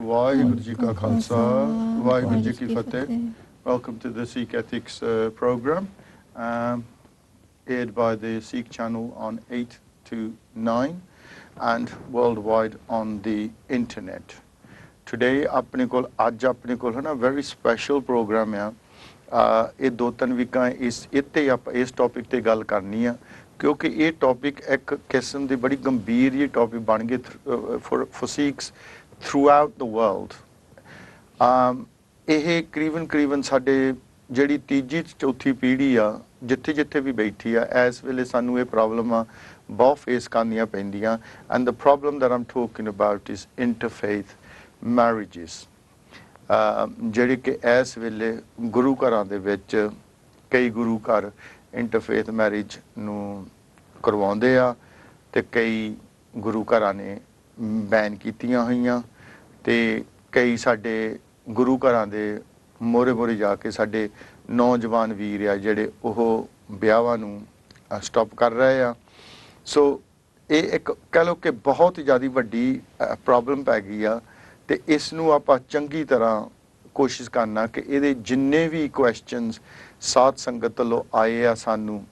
Vaheguru Ji Ka Khalsa, Vaheguru Ji Ki Fateh. Welcome to the Sikh Ethics program, aired by the Sikh channel on 8 to 9 and worldwide on the internet. Today, apne kol aj apne kol hai na very special program hai. ਇਹ 2-3 ਵੀਕਾਂ ਇਸ topic ਤੇ ਗੱਲ ਕਰਨੀ ਆ ਕਿਉਂਕਿ ਇਹ topic ਇੱਕ ਕਿਸਮ ਦੀ ਬੜੀ ਗੰਭੀਰ ਜਿਹੀ ਟੌਪਿਕ ਬਣ ਗਈ for Sikhs throughout the world. ਇਹ ਕਰੀਬਨ ਸਾਡੇ ਜਿਹੜੀ ਤੀਜੀ ਚੌਥੀ ਪੀੜ੍ਹੀ ਆ ਜਿੱਥੇ ਵੀ ਬੈਠੀ ਆ ਇਸ ਵੇਲੇ ਸਾਨੂੰ ਇਹ ਪ੍ਰੋਬਲਮ ਆ ਬਹੁਤ ਫੇਸ ਕਰਨੀਆਂ ਪੈਂਦੀਆਂ and the problem that I'm talking about is interfaith marriages. ਜਿਹੜੇ ਕਿ ਇਸ ਵੇਲੇ ਗੁਰੂ ਘਰਾਂ ਦੇ ਵਿੱਚ ਕਈ ਗੁਰੂ ਘਰ ਇੰਟਰਫੇਥ ਮੈਰਿਜ ਨੂੰ ਕਰਵਾਉਂਦੇ ਆ ਤੇ ਕਈ ਗੁਰੂ ਘਰਾਂ ਨੇ ਬੈਨ ਕੀਤੀਆਂ ਹੋਈਆਂ ਤੇ ਕਈ ਸਾਡੇ ਗੁਰੂ ਘਰਾਂ ਦੇ ਮੋਰੇ ਜਾ ਕੇ ਸਾਡੇ ਨੌਜਵਾਨ ਵੀਰ ਆ ਜਿਹੜੇ ਉਹ ਵਿਆਹਾਂ ਨੂੰ ਸਟਾਪ ਕਰ ਰਹੇ ਆ ਸੋ ਇਹ ਇੱਕ ਕਹਿ ਲਓ ਕਿ ਬਹੁਤ ਹੀ ਜ਼ਿਆਦਾ ਵੱਡੀ ਪ੍ਰੋਬਲਮ ਪੈ ਗਈ ਆ ਤੇ ਇਸ ਨੂੰ ਆਪਾਂ ਚੰਗੀ ਤਰ੍ਹਾਂ ਕੋਸ਼ਿਸ਼ ਕਰਨਾ ਕਿ ਇਹਦੇ ਜਿੰਨੇ ਵੀ ਕੁਐਸਚਨਸ ਸਾਧ ਸੰਗਤ ਵੱਲੋਂ ਆਏ ਆ ਸਾਨੂੰ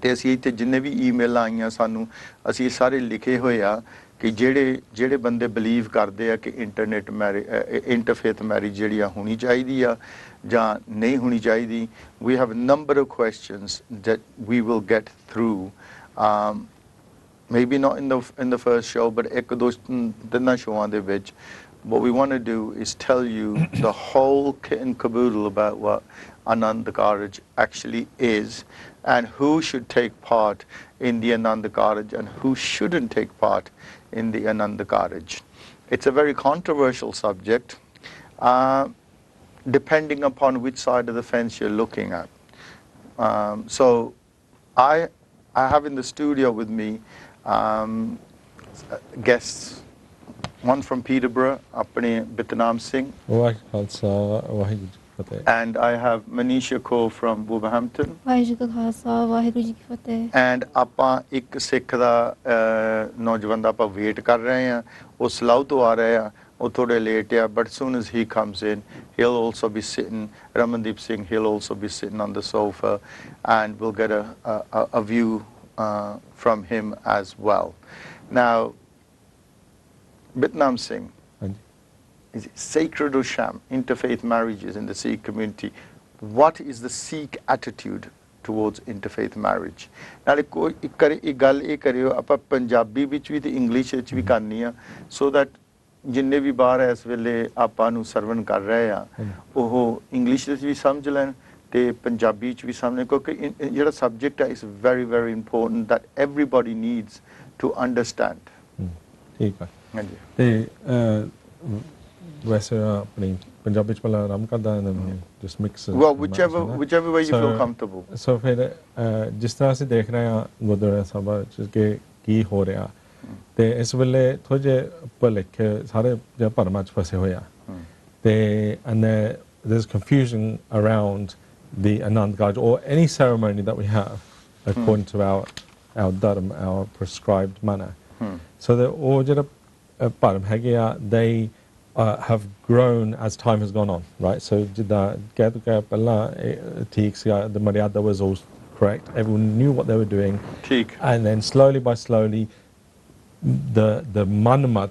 ਤੇ ਅਸੀਂ ਇੱਥੇ ਜਿੰਨੇ ਵੀ ਈਮੇਲਾਂ ਆਈਆਂ ਸਾਨੂੰ ਅਸੀਂ ਸਾਰੇ ਲਿਖੇ ਹੋਏ ਆ ਕਿ ਜਿਹੜੇ ਬੰਦੇ ਬਲੀਵ ਕਰਦੇ ਆ ਕਿ ਇੰਟਰਫੇਥ ਮੈਰਿਜ ਜਿਹੜੀ ਆ ਹੋਣੀ ਚਾਹੀਦੀ ਆ ਜਾਂ ਨਹੀਂ ਹੋਣੀ ਚਾਹੀਦੀ we have a number of questions that we will get through maybe not in the first show but ਇੱਕ ਦੋ ਤਿੰਨਾਂ ਸ਼ੋਆਂ ਦੇ ਵਿੱਚ what we want to do is tell you the whole kit and caboodle about what Anand Karaj actually is and who should take part in the Anand Karaj and who shouldn't take part in the Anand Karaj. It's a very controversial subject depending upon which side of the fence you're looking at. So I have in the studio with me guests. One from Peterborough, apne Bitnam Singh. And I have Manisha Kaur from Wolverhampton. And ਆਪਾਂ ਇੱਕ ਸਿੱਖ ਦਾ ਨੌਜਵਾਨ ਦਾ ਆਪਾਂ wait ਕਰ ਰਹੇ ਹਾਂ ਉਹ ਸਲਾਹ ਤੋਂ ਆ ਰਿਹਾ ਆ ਉਹ ਥੋੜੇ ਲੇਟ ਆ but soon as he comes in he'll also be sitting Ramandeep Singh he'll also be sitting on the sofa and we'll get a view from him as well. Now Bitnam Singh, is it sacred or sham? Interfaith marriages in the Sikh community. What is the Sikh attitude towards interfaith marriage? ਨਾਲੇ ਕੋਈ ਇੱਕ ਗੱਲ ਇਹ ਕਰਿਓ ਆਪਾਂ ਪੰਜਾਬੀ ਵਿੱਚ ਵੀ ਤੇ English ਵਿੱਚ ਵੀ ਕਰਨੀ ਆ so that ਜਿੰਨੇ ਵੀ ਬਾਹਰ ਇਸ ਵੇਲੇ ਆਪਾਂ ਨੂੰ ਸਰਵਨ ਕਰ ਰਹੇ ਆ ਉਹ ਇੰਗਲਿਸ਼ ਵਿੱਚ ਵੀ ਸਮਝ ਲੈਣ ਤੇ ਪੰਜਾਬੀ ਵਿੱਚ ਵੀ ਸਮਝਣ ਕਿਉਂਕਿ ਜਿਹੜਾ ਸਬਜੈਕਟ ਹੈ is very very important that everybody needs to understand. ਠੀਕ ਹੈ ਤੇ ਵੈਸੇ ਆਪਣੀ ਪੰਜਾਬੀ ਚ ਪਹਿਲਾਂ ਆਰਾਮ ਕਰਦਾ ਹੈ just mix well whichever way you feel comfortable. So ਫਿਰ ਜਿਸ ਤਰ੍ਹਾਂ ਅਸੀਂ ਦੇਖ ਰਹੇ ਹਾਂ ਗੁਰਦੁਆਰਾ ਸਾਹਿਬ ਚ ਕਿ ਕੀ ਹੋ ਰਿਹਾ ਤੇ ਇਸ ਵੇਲੇ ਥੋੜ੍ਹੇ ਜਿਹੇ ਭੁਲੇਖੇ ਸਾਰੇ ਭਰਮਾਂ ਚ ਫਸੇ ਹੋਏ ਆ ਤੇ and there's confusion around the Anand Karaj or any ceremony that we have according to our dharma, our prescribed manner. So that all ਜਿਹੜਾ ਭਰਮ ਹੈਗੇ ਆ they have grown as time has gone on, right? So ਜਿੱਦਾਂ ਕਹਿ ਤੂੰ ਕਹਿ ਪਹਿਲਾਂ ਠੀਕ ਸੀ the ਮਰਿਆਦਾ was all correct, everyone knew what they were doing ਠੀਕ and then slowly the manmat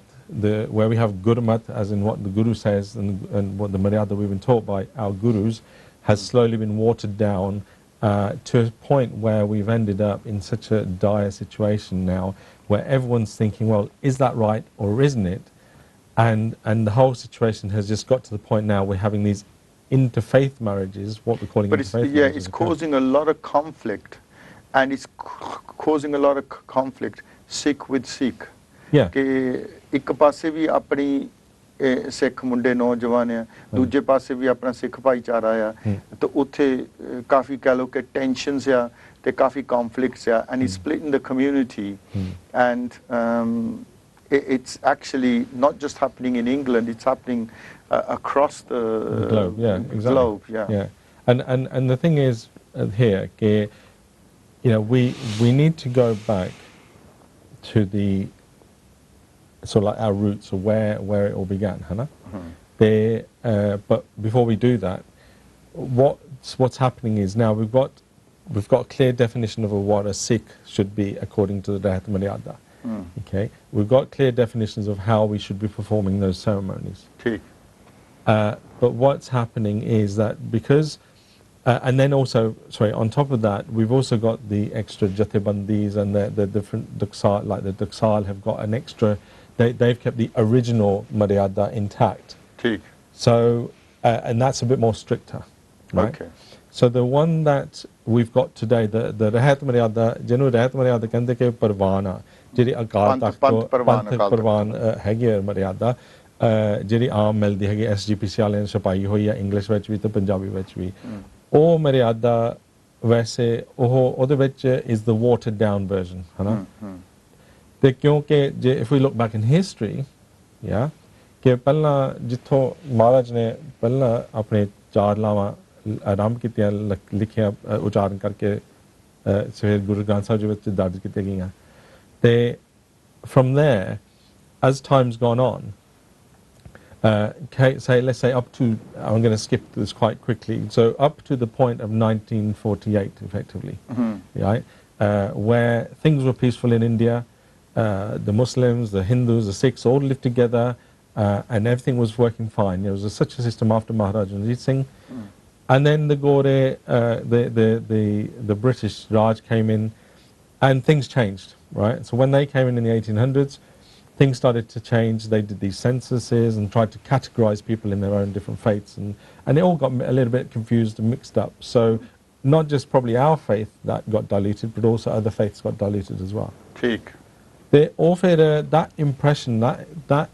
where we have gurmat as in what the guru says and what the maryada we've been taught by our gurus has slowly been watered down to a point where we've ended up in such a dire situation now where everyone's thinking, well, is that right or isn't it? And the whole situation has just got to the point now we're having these interfaith marriages, what we're calling interfaith marriages. It's causing a lot of conflict and it's causing a lot of conflict Sikh with Sikh. Yeah. ਕਿ ਇੱਕ ਪਾਸੇ ਵੀ ਆਪਣੀ ਸਿੱਖ ਮੁੰਡੇ ਨੌਜਵਾਨ ਆ ਦੂਜੇ ਪਾਸੇ ਵੀ ਆਪਣਾ ਸਿੱਖ ਭਾਈਚਾਰਾ ਆ ਤੇ ਉੱਥੇ ਕਾਫੀ ਕਹਿ ਲਓ ਕਿ ਟੈਨਸ਼ਨਸ ਆ ਤੇ ਕਾਫੀ conflicts ਆ and it's splitting the community and it's actually not just happening in England, it's happening across the globe. Yeah, exactly. Globe, yeah. And the thing is here, you know, we need to go back to the sort of like our roots of where it all began, Hannah. But before we do that, what's happening is now we've got a clear definition of what a Sikh should be according to the Dahat Maryada. Okay, we've got clear definitions of how we should be performing those ceremonies. But what's happening is that because, and then also, sorry, on top of that, we've also got the extra Jathebandis and the different Duksal, like the Duksal have got an extra, they've kept the original Maryada intact. So, and that's a bit more stricter, right? Okay. So the one that we've got today, the Rahat Maryada, ਜਿਹਨੂੰ Rahat Maryada ਕਹਿੰਦੇ ਕਿ ਪ੍ਰਵਾਨ ਆ, ਜਿਹੜੀ ਅਕਾਲ ਤਖਤ ਤੋਂ ਪੰਥਕ ਪ੍ਰਵਾਨ ਹੈਗੀ ਆ ਮਰਿਆਦਾ, ਜਿਹੜੀ ਆਮ ਮਿਲਦੀ ਹੈਗੀ SGPC ਵਾਲਿਆਂ ਨੇ ਛਪਾਈ ਹੋਈ ਆ ਇੰਗਲਿਸ਼ ਵਿੱਚ ਵੀ ਤੇ ਪੰਜਾਬੀ ਵਿੱਚ ਵੀ, ਉਹ ਮਰਿਆਦਾ ਵੈਸੇ ਉਹਦੇ ਵਿੱਚ is the watered down version, ਹਨਾ? ਤੇ ਕਿਉਂਕਿ ਜੇ if we look back in history, yeah, ਕਿ ਪਹਿਲਾਂ ਜਿੱਥੋਂ ਮਹਾਰਾਜ ਨੇ ਪਹਿਲਾਂ ਆਪਣੇ ਚਾਰ ਲਾਵਾਂ ਆਰੰਭ ਕੀਤੀਆਂ ਲਿਖਿਆ ਉਚਾਰਨ ਕਰਕੇ ਸਵੇਰ ਗੁਰੂ ਗ੍ਰੰਥ ਸਾਹਿਬ ਜੀ ਵਿੱਚ ਦਰਜ ਕੀਤੀਆਂ ਗਈਆਂ ਤੇ from there as time's gone on, let's say up to, I'm going to skip this quite quickly, so up to the point of 1948 effectively, right, where things were peaceful in India, the Muslims, the Hindus, the Sikhs all lived together, and everything was working fine. There was such a system after Maharaj Ranjit Singh. And then the Gore, the British Raj came in, and things changed, right? So when they came in the 1800s, things started to change. They did these censuses and tried to categorize people in their own different faiths, and it all got a little bit confused and mixed up. So not just probably our faith that got diluted, but also other faiths got diluted as well. They offered that impression, that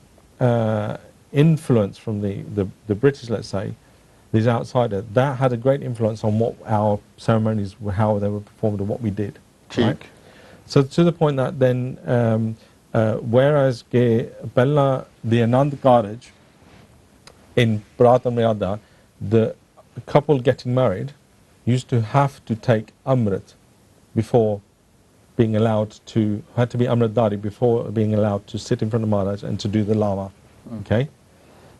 influence from the British, let's say, these outsiders, that had a great influence on what our ceremonies were, how they were performed, and what we did. Right? So to the point that then, whereas Bella, the Anand Karaj in Bharat Maryada, the couple getting married used to have to take Amrit before being allowed to, had to be Amritdari before being allowed to sit in front of Maharaj and to do the lava. Okay?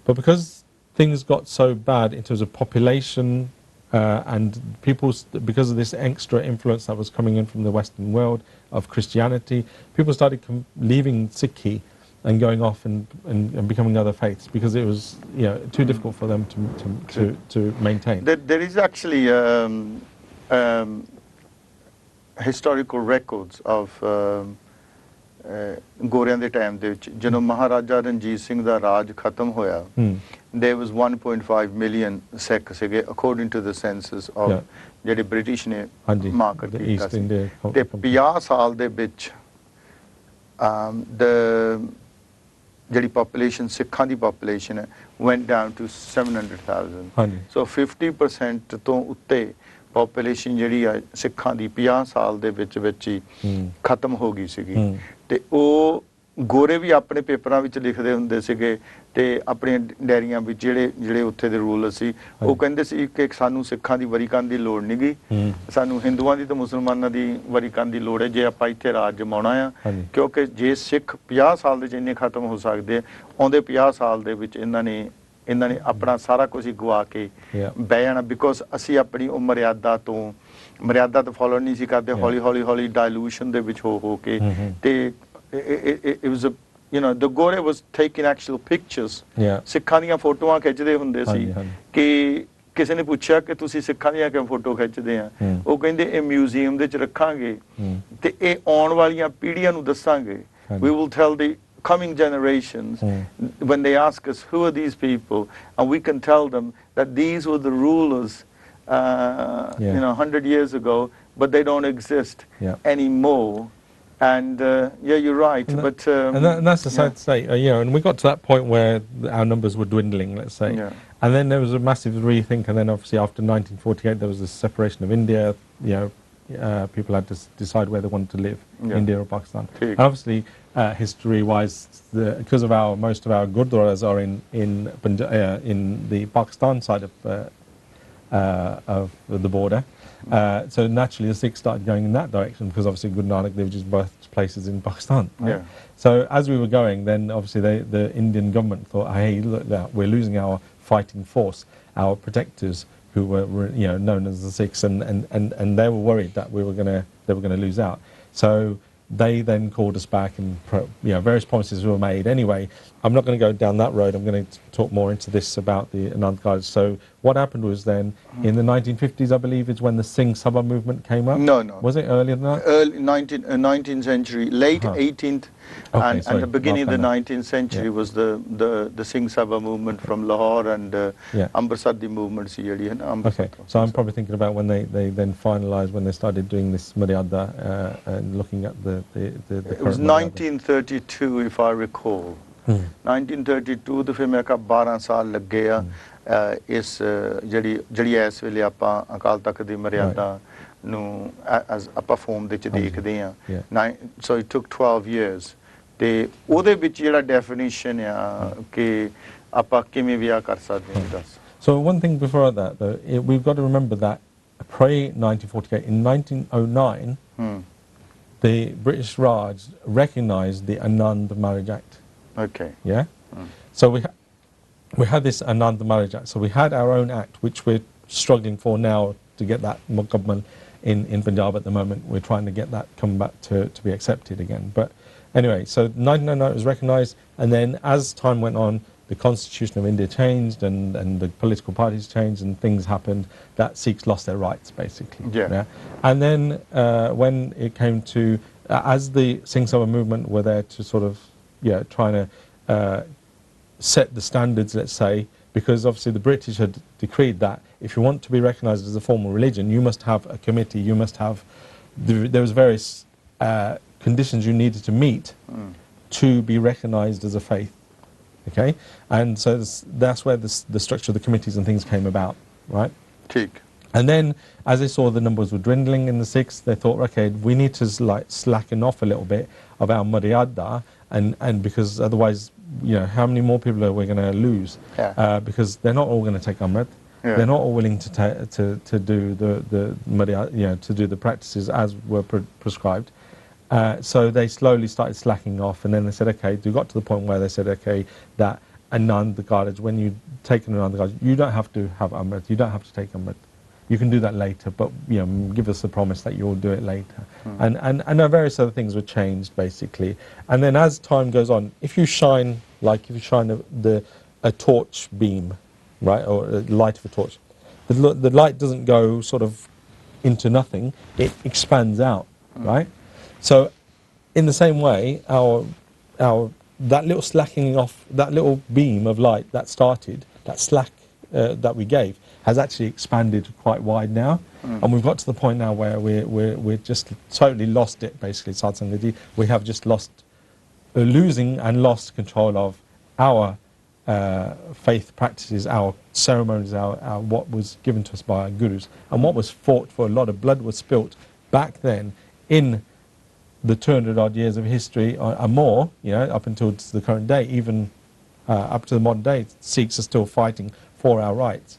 But because things got so bad in terms of population and because of this extra influence that was coming in from the Western world of Christianity, people started leaving Sikhi and going off and becoming other faiths because it was too difficult for them to maintain. There is actually historical records of ਗੋਰਿਆਂ ਦੇ time ਦੇ ਵਿੱਚ ਜਦੋਂ ਮਹਾਰਾਜਾ ਰਣਜੀਤ ਸਿੰਘ ਦਾ ਰਾਜ ਖਤਮ ਹੋਇਆ, there was 1.5 million Sikh ਸੀਗੇ according to the census of ਜਿਹੜੇ British ਨੇ ਮਾਰਕ ਕੀਤਾ ਸੀ, ਤੇ 50 ਸਾਲ ਦੇ ਵਿੱਚ ਜਿਹੜੀ population ਸਿੱਖਾਂ ਦੀ population ਹੈ went down to 700,000. So 50% ਤੋਂ ਉੱਤੇ population ਜਿਹੜੀ ਆ ਸਿੱਖਾਂ ਦੀ 50 ਸਾਲ ਦੇ ਵਿੱਚ ਹੀ ਖਤਮ ਹੋ ਗਈ ਸੀਗੀ, ਤੇ ਉਹ ਗੋਰੇ ਵੀ ਆਪਣੇ ਪੇਪਰਾਂ ਵਿੱਚ ਲਿਖਦੇ ਹੁੰਦੇ ਸੀਗੇ ਤੇ ਆਪਣੀਆਂ ਡਾਇਰੀਆਂ ਵਿੱਚ ਜਿਹੜੇ ਉੱਥੇ ਦੇ ਰੂਲਰ ਸੀ ਉਹ ਕਹਿੰਦੇ ਸੀ ਕਿ ਸਾਨੂੰ ਸਿੱਖਾਂ ਦੀ ਵਰੀ ਕਰਨ ਦੀ ਲੋੜ ਨਹੀਂ ਗਈ, ਸਾਨੂੰ ਹਿੰਦੂਆਂ ਦੀ ਤੇ ਮੁਸਲਮਾਨਾਂ ਦੀ ਵਰੀ ਕਰਨ ਦੀ ਲੋੜ ਹੈ ਜੇ ਆਪਾਂ ਇੱਥੇ ਰਾਜ ਜਮਾਉਣਾ ਆ, ਕਿਉਂਕਿ ਜੇ ਸਿੱਖ 50 ਸਾਲ ਦੇ ਜਿੰਨੇ ਖਤਮ ਹੋ ਸਕਦੇ ਆਉਂਦੇ 50 ਸਾਲ ਦੇ ਵਿੱਚ ਇਹਨਾਂ ਨੇ ਆਪਣਾ ਸਾਰਾ ਕੁਝ ਹੀ ਗਵਾ ਕੇ ਬਹਿ ਜਾਣਾ, ਬਿਕੋਜ਼ ਅਸੀਂ ਆਪਣੀ ਉਹ ਮਰਿਆਦਾ ਤੋਂ ਫੋਲੋ ਨਹੀਂ ਸੀ ਕਰਦੇ, ਹੌਲੀ ਡਾਇਲੂਸ਼ਨ ਦੇ ਵਿੱਚ ਹੋ ਕੇ ਤੇ it was the Gore was taking actual pictures, ਸਿੱਖਾਂ ਦੀਆਂ ਫੋਟੋਆਂ ਖਿੱਚਦੇ ਹੁੰਦੇ ਸੀ ਕਿ ਕਿਸੇ ਨੇ ਪੁੱਛਿਆ ਕਿ ਤੁਸੀਂ ਸਿੱਖਾਂ ਦੀਆਂ ਕਿਉਂ ਫੋਟੋ ਖਿੱਚਦੇ ਆ, ਉਹ ਕਹਿੰਦੇ ਇਹ ਮਿਊਜ਼ੀਅਮ ਦੇ ਵਿੱਚ ਰੱਖਾਂਗੇ ਤੇ ਇਹ ਆਉਣ ਵਾਲੀਆਂ ਪੀੜ੍ਹੀਆਂ ਨੂੰ ਦੱਸਾਂਗੇ, we will tell the coming generations when they ask us who are these people, and we can tell them that these were the rulers 100 years ago, but they don't exist anymore. And you're right, and that's the sad state, and we got to that point where our numbers were dwindling, let's say, and then there was a massive rethink, and then obviously after 1948 there was this separation of India, people had to decide where they wanted to live, India or Pakistan. And obviously history-wise, because of most of our gurdwaras are in the Pakistan side of the border. So naturally the Sikhs started going in that direction because obviously Guru Nanak lived his birthplaces in Pakistan. Right? Yeah. So as we were going, then obviously the Indian government thought, hey, look, we're losing our fighting force, our protectors, who were known as the Sikhs, and they were worried that they were going to lose out. So they then called us back, and various promises were made. Anyway, I'm not going to go down that road. I'm going to talk more into this about the Anand Karaj. So what happened was then, in the 1950s, I believe, is when the Singh Sabha movement came up. No, no. Was it earlier than that? Early 19th century, late 18th, Okay, and the beginning of the Mark 19th century was the Singh Sabha movement from Lahore, and Amritsar the movement. Okay, so I'm probably thinking about when they then finalised, when they started doing this Maryada and looking at the It was 1932, if I recall. 1932 तो फिर मेरे का 12 साल लग गया इस जड़ी इस वेले आपां अकाल तख्त दी मर्यादा ਨੂੰ ਆਪਾਂ ਫੋਮ ਦੇ ਚ ਦੇਖਦੇ ਆ so it took 12 years ਤੇ ਉਹਦੇ ਵਿੱਚ ਜਿਹੜਾ ਡੈਫੀਨੇਸ਼ਨ ਆ ਕਿ ਆਪਾਂ ਕਿਵੇਂ ਵਿਆਹ ਕਰ ਸਕਦੇ ਹਾਂ ਦੱਸ So one thing before that though, we've got to remember that pre-1948, in 1909, the British Raj recognised the Anand Marriage Act. Okay. Yeah? So we had this Anand Marriage Act. So we had our own act, which we're struggling for now to get that government in Punjab at the moment. We're trying to get that come back to be accepted again. But anyway, so 1909 it was recognised, and then as time went on, the Constitution of India changed, and the political parties changed, and things happened that Sikhs lost their rights, basically. Yeah. And then when it came to, as the Singh Sabha movement were there to sort of, trying to set the standards, let's say, because obviously the British had decreed that if you want to be recognised as a formal religion, you must have a committee, you must have, there was various conditions you needed to meet to be recognised as a faith. Okay, and so that's where the structure of the committees and things came about, right? ठीक. And then, as they saw the numbers were dwindling in the Sikhs, they thought, okay, we need to like slacken off a little bit of our maryada, and because otherwise, how many more people are we going to lose? Because they're not all going to take Amrit. They're not all willing to do the maryada, to do the practices as were prescribed. So they slowly started slacking off, and then they said, okay, they got to the point where they said, okay, that Anand Karaj, when you take an Anand Karaj, you don't have to have Amrit, you don't have to take Amrit. You can do that later, but give us the promise that you'll do it later. And various other things were changed, basically. And then as time goes on, if you shine a torch beam, right, or a light of a torch, the light doesn't go sort of into nothing, it expands out, right? So, in the same way, that little slacking off, that little beam of light that started, that slack that we gave, has actually expanded quite wide now, and we've got to the point now where we're just totally lost it. Basically, Sad Sangat Ji, we have just losing and lost control of our faith practices, our ceremonies, our what was given to us by our gurus, and what was fought for. A lot of blood was spilt back then in the 200 odd years of history or more, up until the current day, even up to the modern day, Sikhs are still fighting for our rights.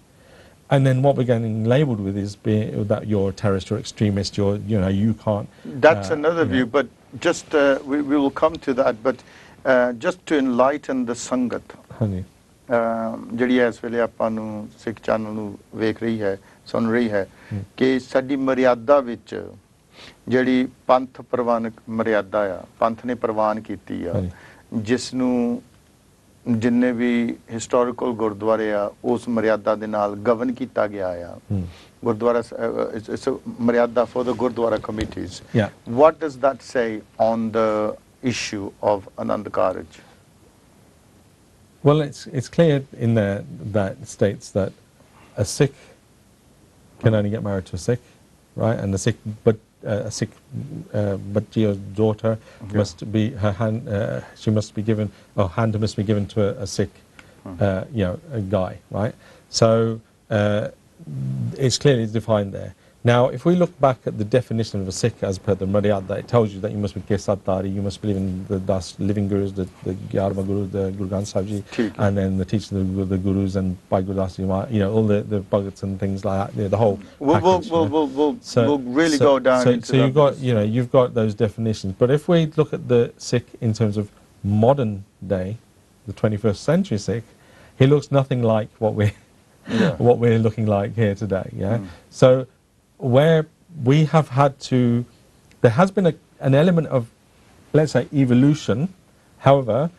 And then what we're getting labelled with is that you're a terrorist, you're extremist, you can't. That's another view, but just we will come to that. But just to enlighten the Sangat, ਜਿਹੜੀ ਇਸ ਵੇਲੇ ਆਪਾਂ ਨੂੰ ਸਿੱਖ channel ਨੂੰ ਵੇਖ ਰਹੀ ਹੈ, ਸੁਣ ਰਹੀ ਹੈ, ਕਿ ਸਾਡੀ ਮਰਿਆਦਾ ਵਿੱਚ ਜਿਹੜੀ ਪੰਥ ਪ੍ਰਵਾਨਕ ਮਰਿਆਦਾ ਆ, ਪੰਥ ਨੇ ਪ੍ਰਵਾਨ ਕੀਤੀ ਆ, ਜਿਸ ਨੂੰ ਜਿੰਨੇ ਵੀ ਹਿਸਟੋਰੀਕਲ ਗੁਰਦੁਆਰੇ ਆ ਉਸ ਮਰਿਆਦਾ ਦੇ ਨਾਲ ਗਵਰਨ ਕੀਤਾ ਗਿਆ ਆ, ਗੁਰਦੁਆਰਾ ਮਰਿਆਦਾ for the Gurdwara committees. What does that say on the issue of Anand Karaj? Well, it's clear in there that it states that a Sikh can only get married to a Sikh, right? And a Sikh Bachchi's daughter must be she must be given, or hand must be given to a Sikh, a guy, right? So it's clearly defined there. Now, if we look back at the definition of a Sikh as per the Maryada, it tells you that you must be Kesatari, you must believe in the living gurus, the Gyarma Guru, the Guru Granth Sahib Ji, and then the teaching of the gurus and Bhai Gurdas, all the bhagats and things like that, the whole package. We'll really go down into so that. You've got those definitions. But if we look at the Sikh in terms of modern day, the 21st century Sikh, he looks nothing like what we're looking like here today. So where we have had to, there has been an element of, let's say, evolution. However,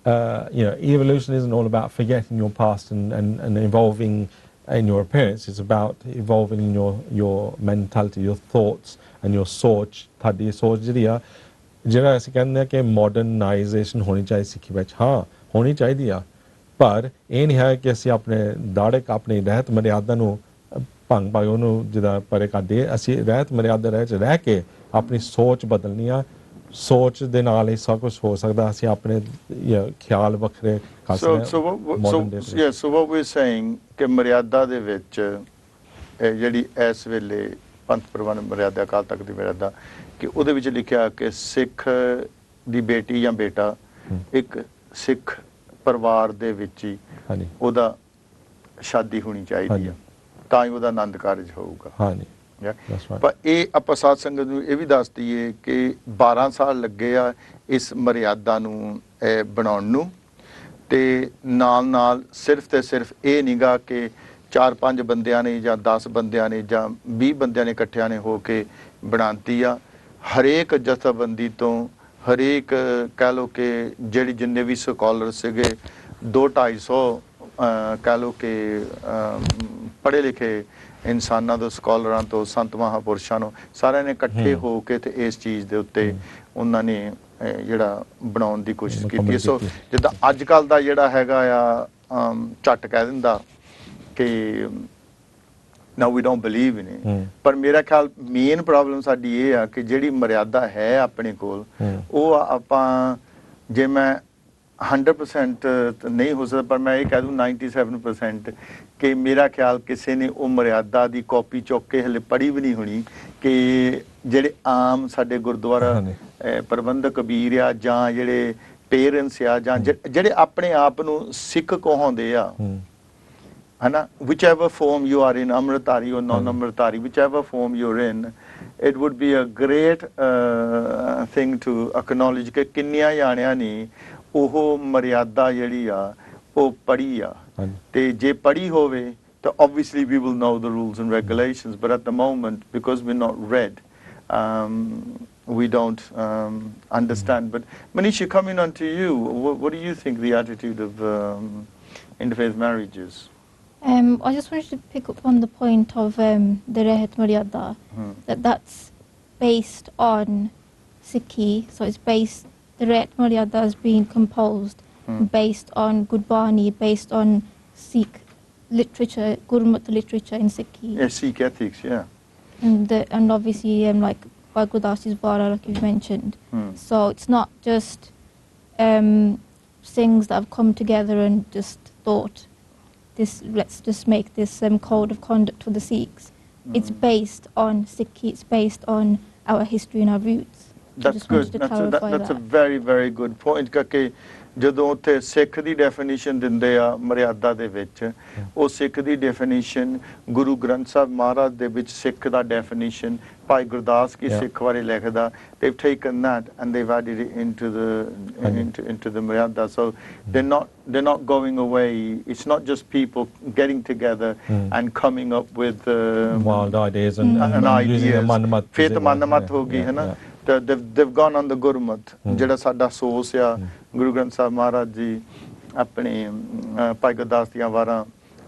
evolution isn't all about forgetting your past and evolving in your appearance. It's about evolving in your mentality, your thoughts and your सोच. ਤੁਹਾਡੀ ਸੋਚ ਜਿਹੜੀ ਆ ਜਿਹੜਾ ਅਸੀਂ ਕਹਿੰਦੇ ਆ ਕਿ ਮਾਡਰਨਾਈਜੇਸ਼ਨ ਹੋਣੀ ਚਾਹੀਦੀ ਸਿੱਖੀ ਵਿੱਚ ਹਾਂ ਹੋਣੀ ਚਾਹੀਦੀ ਆ ਪਰ ਇਹ ਨਹੀਂ ਹੈ ਕਿ ਅਸੀਂ ਆਪਣੇ ਦਾੜਕ ਆਪਣੀ ਰਹਿਤ ਮਰਿਆਦਾ ਨੂੰ ਭੰਗ ਭਾਗ ਉਹਨੂੰ ਜਿਹਦਾ ਪਰੇ ਕਰਦੇ ਅਸੀਂ ਰਹਿਤ ਮਰਿਆਦਾ ਰਹਿ ਕੇ ਆਪਣੀ ਸੋਚ ਬਦਲਣੀ ਆ ਸੋਚ ਦੇ ਨਾਲ ਹੀ ਸਭ ਕੁਝ ਹੋ ਸਕਦਾ ਅਸੀਂ ਆਪਣੇ ਖਿਆਲ ਵੱਖਰੇ ਕਰ ਸਕਦੇ so what we're saying ਕਿ ਮਰਿਆਦਾ ਦੇ ਵਿੱਚ ਜਿਹੜੀ ਇਸ ਵੇਲੇ ਪੰਥ ਪ੍ਰਵਾਨ ਮਰਿਆਦਾ ਅਕਾਲ ਤਖਤ ਦੀ ਮਰਿਆਦਾ ਕਿ ਉਹਦੇ ਵਿੱਚ ਲਿਖਿਆ ਕਿ ਸਿੱਖ ਦੀ ਬੇਟੀ ਜਾਂ ਬੇਟਾ ਇੱਕ ਸਿੱਖ ਪਰਿਵਾਰ ਦੇ ਵਿੱਚ ਹੀ ਉਹਦਾ ਸ਼ਾਦੀ ਹੋਣੀ ਚਾਹੀਦੀ ਆ ਤਾਂ ਹੀ ਉਹਦਾ ਆਨੰਦ ਕਾਰਜ ਹੋਊਗਾ ਹਾਂਜੀ ਪਰ ਇਹ ਆਪਾਂ ਸਾਧ ਸੰਗਤ ਨੂੰ ਇਹ ਵੀ ਦੱਸ ਦਈਏ ਕਿ 12 ਸਾਲ ਲੱਗੇ ਆ ਇਸ ਮਰਿਆਦਾ ਨੂੰ ਬਣਾਉਣ ਨੂੰ ਤੇ ਨਾਲ ਸਿਰਫ ਤੇ ਸਿਰਫ ਇਹ ਨਹੀਂਗਾ ਕਿ 4-5 ਬੰਦਿਆਂ ਨੇ ਜਾਂ 10 ਬੰਦਿਆਂ ਨੇ ਜਾਂ 20 ਬੰਦਿਆਂ ਨੇ ਇਕੱਠਿਆਂ ਨੇ ਹੋ ਕੇ ਬਣਾਤੀ ਆ ਹਰੇਕ ਜਥੇਬੰਦੀ ਤੋਂ ਹਰੇਕ ਕਹਿ ਲਓ ਕਿ ਜਿਹੜੀ ਜਿੰਨੇ ਵੀ ਸਕਾਲਰ ਸੀਗੇ 200-250 ਕਹਿ ਲਓ ਕਿ ਪੜ੍ਹੇ ਲਿਖੇ ਇਨਸਾਨਾਂ ਤੋਂ ਸਕਾਲਰਾਂ ਤੋਂ ਸੰਤ ਮਹਾਂਪੁਰਸ਼ਾਂ ਨੂੰ ਸਾਰਿਆਂ ਨੇ ਇਕੱਠੇ ਹੋ ਕੇ ਤੇ ਇਸ ਚੀਜ਼ ਦੇ ਉੱਤੇ ਉਹਨਾਂ ਨੇ ਜਿਹੜਾ ਬਣਾਉਣ ਦੀ ਕੋਸ਼ਿਸ਼ ਕੀਤੀ ਸੋ ਜਿੱਦਾਂ ਅੱਜ ਕੱਲ੍ਹ ਦਾ ਜਿਹੜਾ ਹੈਗਾ ਆ ਝੱਟ ਕਹਿ ਦਿੰਦਾ ਕਿ now we don't believe in it ਪਰ ਮੇਰਾ ਖਿਆਲ ਮੇਨ ਪ੍ਰੋਬਲਮ ਸਾਡੀ ਇਹ ਆ ਕਿ ਜਿਹੜੀ ਮਰਿਆਦਾ ਹੈ ਆਪਣੇ ਕੋਲ ਉਹ ਆਪਾਂ ਜੇ ਮੈਂ 100% ਨਹੀਂ ਹੋ ਸਕਦਾ ਪਰ ਮੈਂ ਇਹ ਕਹਿ ਦੂੰ 97% ਕਿ ਮੇਰਾ ਖਿਆਲ ਕਿਸੇ ਨੇ ਉਹ ਮਰਿਆਦਾ ਦੀ ਕਾਪੀ ਚੁੱਕ ਕੇ ਹਲੇ ਪੜ੍ਹੀ ਵੀ ਨਹੀਂ ਹੋਣੀ ਕਿ ਜਿਹੜੇ ਆਮ ਸਾਡੇ ਗੁਰਦੁਆਰਾ ਪ੍ਰਬੰਧਕ ਕਬੀਰ ਆ ਜਾਂ ਜਿਹੜੇ ਪੇਰੈਂਟਸ ਆ ਜਾਂ ਜਿਹੜੇ ਆਪਣੇ ਆਪ ਨੂੰ ਸਿੱਖ ਕਹਾਉਂਦੇ ਆ Hana, whichever form you are in, Amritari or non-Amritari, whichever form you're in, it would be a great thing to acknowledge कि किन्नियां जानियां नी ओहो मर्यादा जड़ी आ ओ पढ़ी आ ते जे पढ़ी होवे तो obviously we will know the rules and regulations but at the moment because we're not read we don't understand but Manish coming on to you what do you think the attitude of interfaith marriages I just wanted to pick up on the point of the Rehat Maryada, that's based on Sikhi, so it's based, the Rehat Maryada is being composed based on Gurbani, based on Sikh literature, Gurmat literature in Sikhi. Yeah, Sikh ethics, yeah. And obviously like Bhai Gurdasi's Vara, like you mentioned. So it's not just things that have come together and just thought, let's just make this code of conduct for the Sikhs. It's based on Sikhi, it's based on our history and our roots. That's good. That's a very, very good point. Because ਜਦੋਂ ਉੱਥੇ ਸਿੱਖ ਦੀ definition ਦਿੰਦੇ ਆ ਮਰਿਆਦਾ ਦੇ ਵਿੱਚ ਉਹ ਸਿੱਖ ਦੀ definition Guru Granth Sahib ਮਹਾਰਾਜ ਦੇ ਵਿੱਚ ਸਿੱਖ ਦਾ ਡੈਫੀਨੇਸ਼ਨ ਭਾਈ ਗੁਰਦਾਸ ਕੀ ਸਿੱਖ ਬਾਰੇ ਲਿਖਦਾ they've taken that and they've added it into the Maryada so they're not going away it's not just people getting together and coming up with wild ideas and ideas ਫਿਰ ਮਨਮਤ ਹੋ ਗਈ ਹੈ ਨਾ they've gone on the Gurmat ਜਿਹੜਾ ਸਾਡਾ sauce ਆ ਗੁਰੂ ਗ੍ਰੰਥ ਸਾਹਿਬ ਮਹਾਰਾਜ ਜੀ ਆਪਣੇ ਭਾਈ ਗੁਰਦਾਸ ਦੀਆਂ ਵਾਰਾਂ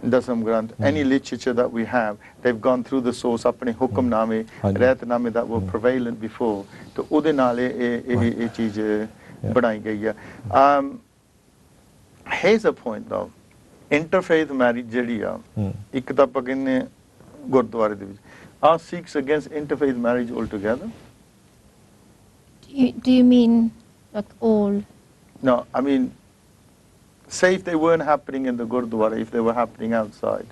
Dasam Granth any literature that we have they've gone through the source ਆਪਣੇ ਹੁਕਮਨਾਮੇ ਰਹਿਤਨਾਮੇ that were prevalent before ਤੇ ਉਹਦੇ ਨਾਲ ਇਹ ਚੀਜ਼ ਬਣਾਈ ਗਈ ਆ here's a point though interfaith marriage ਜਿਹੜੀ ਆ ਇੱਕ ਤਾਂ ਆਪਾਂ ਕਹਿੰਦੇ ਗੁਰਦੁਆਰੇ ਦੇ ਵਿੱਚ are Sikhs against interfaith marriage altogether Do you mean like all? No, I mean, say if they weren't happening in the Gurdwara, if they were happening outside.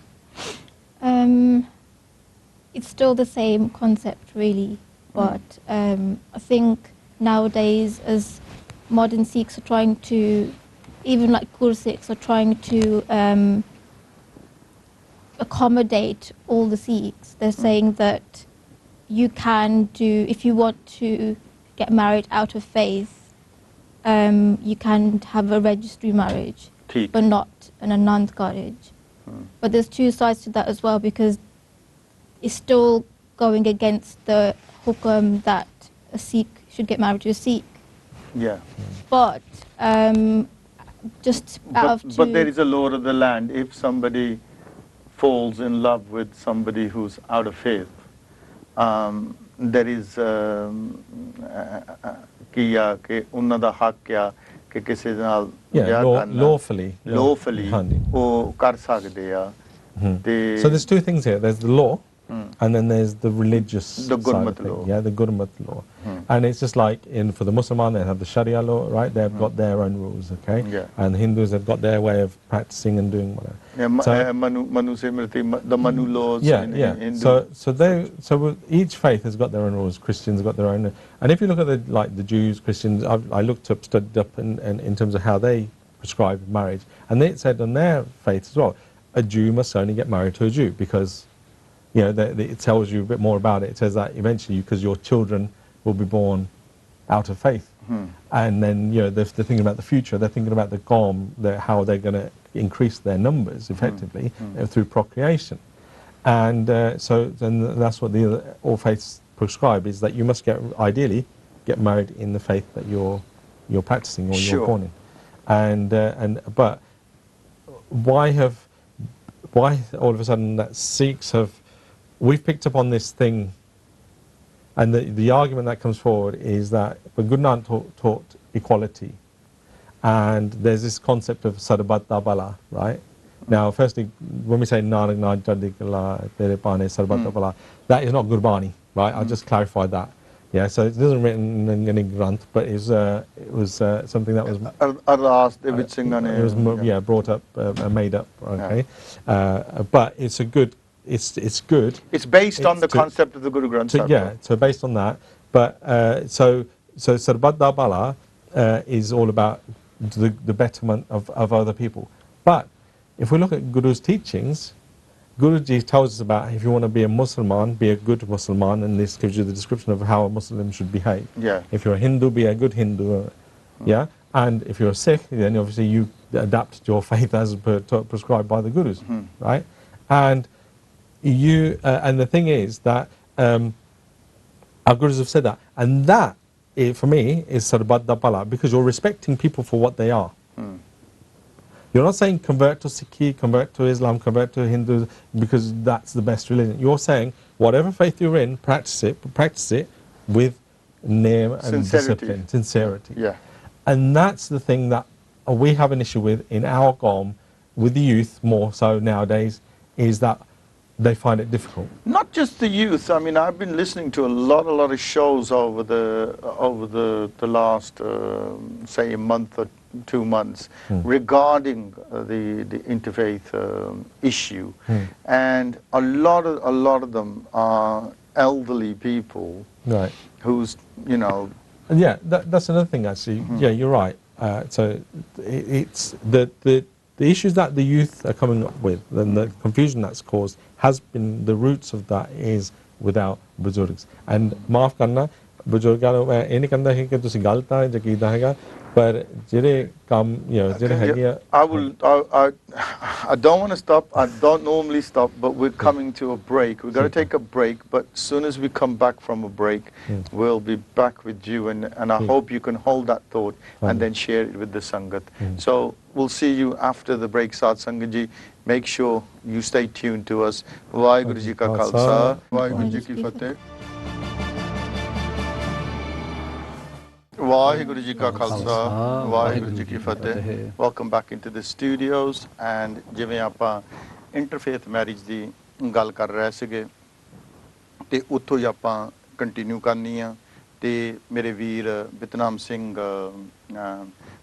it's still the same concept, really. But I think nowadays, as modern Sikhs are trying to, even like Gur Sikhs are trying to accommodate all the Sikhs. They're saying that you can do, if you want to get married out of faith, you can have a registry marriage, but not an Anand Karaj. But there's two sides to that as well, because it's still going against the hukum that a Sikh should get married to a Sikh. Yeah. But just out of but there is a law of the land. If somebody falls in love with somebody who's out of faith, there is ਕਿ ਉਹਨਾਂ ਦਾ ਹੱਕ ਆ ਕਿ ਕਿਸੇ ਨਾਲ ਵਿਆਹ ਕਰਨਾ lawfully ਉਹ ਕਰ ਸਕਦੇ ਆ ਤੇ so there's two things here. There's the law and then there's the religious the side of thing. law. Yeah, the Gurmat law. And it's just like for the Muslim, they have the Sharia law, right? They've got their own rules, okay? Yeah. And Hindus have got their way of practicing and doing whatever. Yeah, Manu Simriti, the Manu laws. Yeah. So each faith has got their own rules. Christians have got their own. And if you look at the Jews, Christians, I studied up in terms of how they prescribe marriage, and they said on their faith as well, a Jew must only get married to a Jew because, you know, it tells you a bit more about it. It says that eventually, because your children will be born out of faith, and then, you know, they're thinking about the future. They're thinking about the Qawm, how they're going to increase their numbers effectively through procreation, and so then that's what all faiths prescribe, is that you must ideally get married in the faith that you're practicing or you're born in, but why all of a sudden that Sikhs have. We've picked up on this thing, and the argument that comes forward is that Guru Nanak taught equality, and there's this concept of Sarbat Bala, right? Now, firstly, when we say Nanak Nanak Jadikala Tere Pane Sarbat Bala, that is not Gurbani, right? I'll just clarify that. Yeah, so it isn't written in any Granth, but it was something that was brought up, made up, okay? But it's a good. It's good. It's based on the concept of the Guru Granth Sahib. Yeah, so based on that. But so Sarbat Bala is all about the betterment of other people. But if we look at Guru's teachings, Guruji tells us about if you want to be a Muslim, be a good Muslim, and this gives you the description of how a Muslim should behave. Yeah. If you're a Hindu, be a good Hindu. Yeah. And if you're a Sikh, then obviously you adapt your faith as prescribed by the Gurus, right? And and the thing is that our Gurus have said that, and that for me is Sarbat Bala, because you're respecting people for what they are. You're not saying convert to Sikhi, convert to Islam, convert to Hindu because that's the best religion. You're saying whatever faith you're in, practice it with name and discipline, sincerity. Yeah. And that's the thing that we have an issue with in our Qawm, with the youth more so nowadays, is that they find it difficult. Not just the youth. I mean, I've been listening to a lot of shows over the last say a month or 2 months regarding the interfaith issue, and a lot of them are elderly people, right? Who's Yeah, that's another thing actually. Yeah, you're right. So it's the issues that the youth are coming up with, and the confusion that's caused, has been the roots of that is without buzurgs. And maaf karna, buzurgan ਨੂੰ ਮੈਂ ਇਹ ਨਹੀਂ ਕਹਿੰਦਾ ਕਿ ਤੁਸੀਂ ਗਲਤ ਆ ਜਾਂ ਕਿਦਾਂ ਹੈਗਾ, ਪਰ ਜਿਹੜੇ ਕੰਮ ਜਿਹੜੇ ਹੈਗੇ ਆ I don't want to stop. I don't normally stop, but we're coming to a break. We've got to take a break, but as soon as we come back from a break, we'll be back with you, and I hope you can hold that thought and then share it with the Sangat. So we'll see you after the break, Sat Sangat ji. Make sure you stay tuned to us. Vaheguru Ji Ka Khalsa, Vaheguru Ji Ki Fateh. Vaheguru Ji Ka Khalsa, Vaheguru Ji Ki Fateh. Welcome back into the studios, and ਜਿਵੇਂ ਆਪਾਂ interfaith marriage ਦੀ ਗੱਲ ਕਰ ਰਹੇ ਸੀਗੇ ਤੇ ਉੱਥੋਂ ਹੀ ਆਪਾਂ continue ਕਰਨੀ ਆ ਤੇ ਮੇਰੇ ਵੀਰ ਬਿਤਨਾਮ ਸਿੰਘ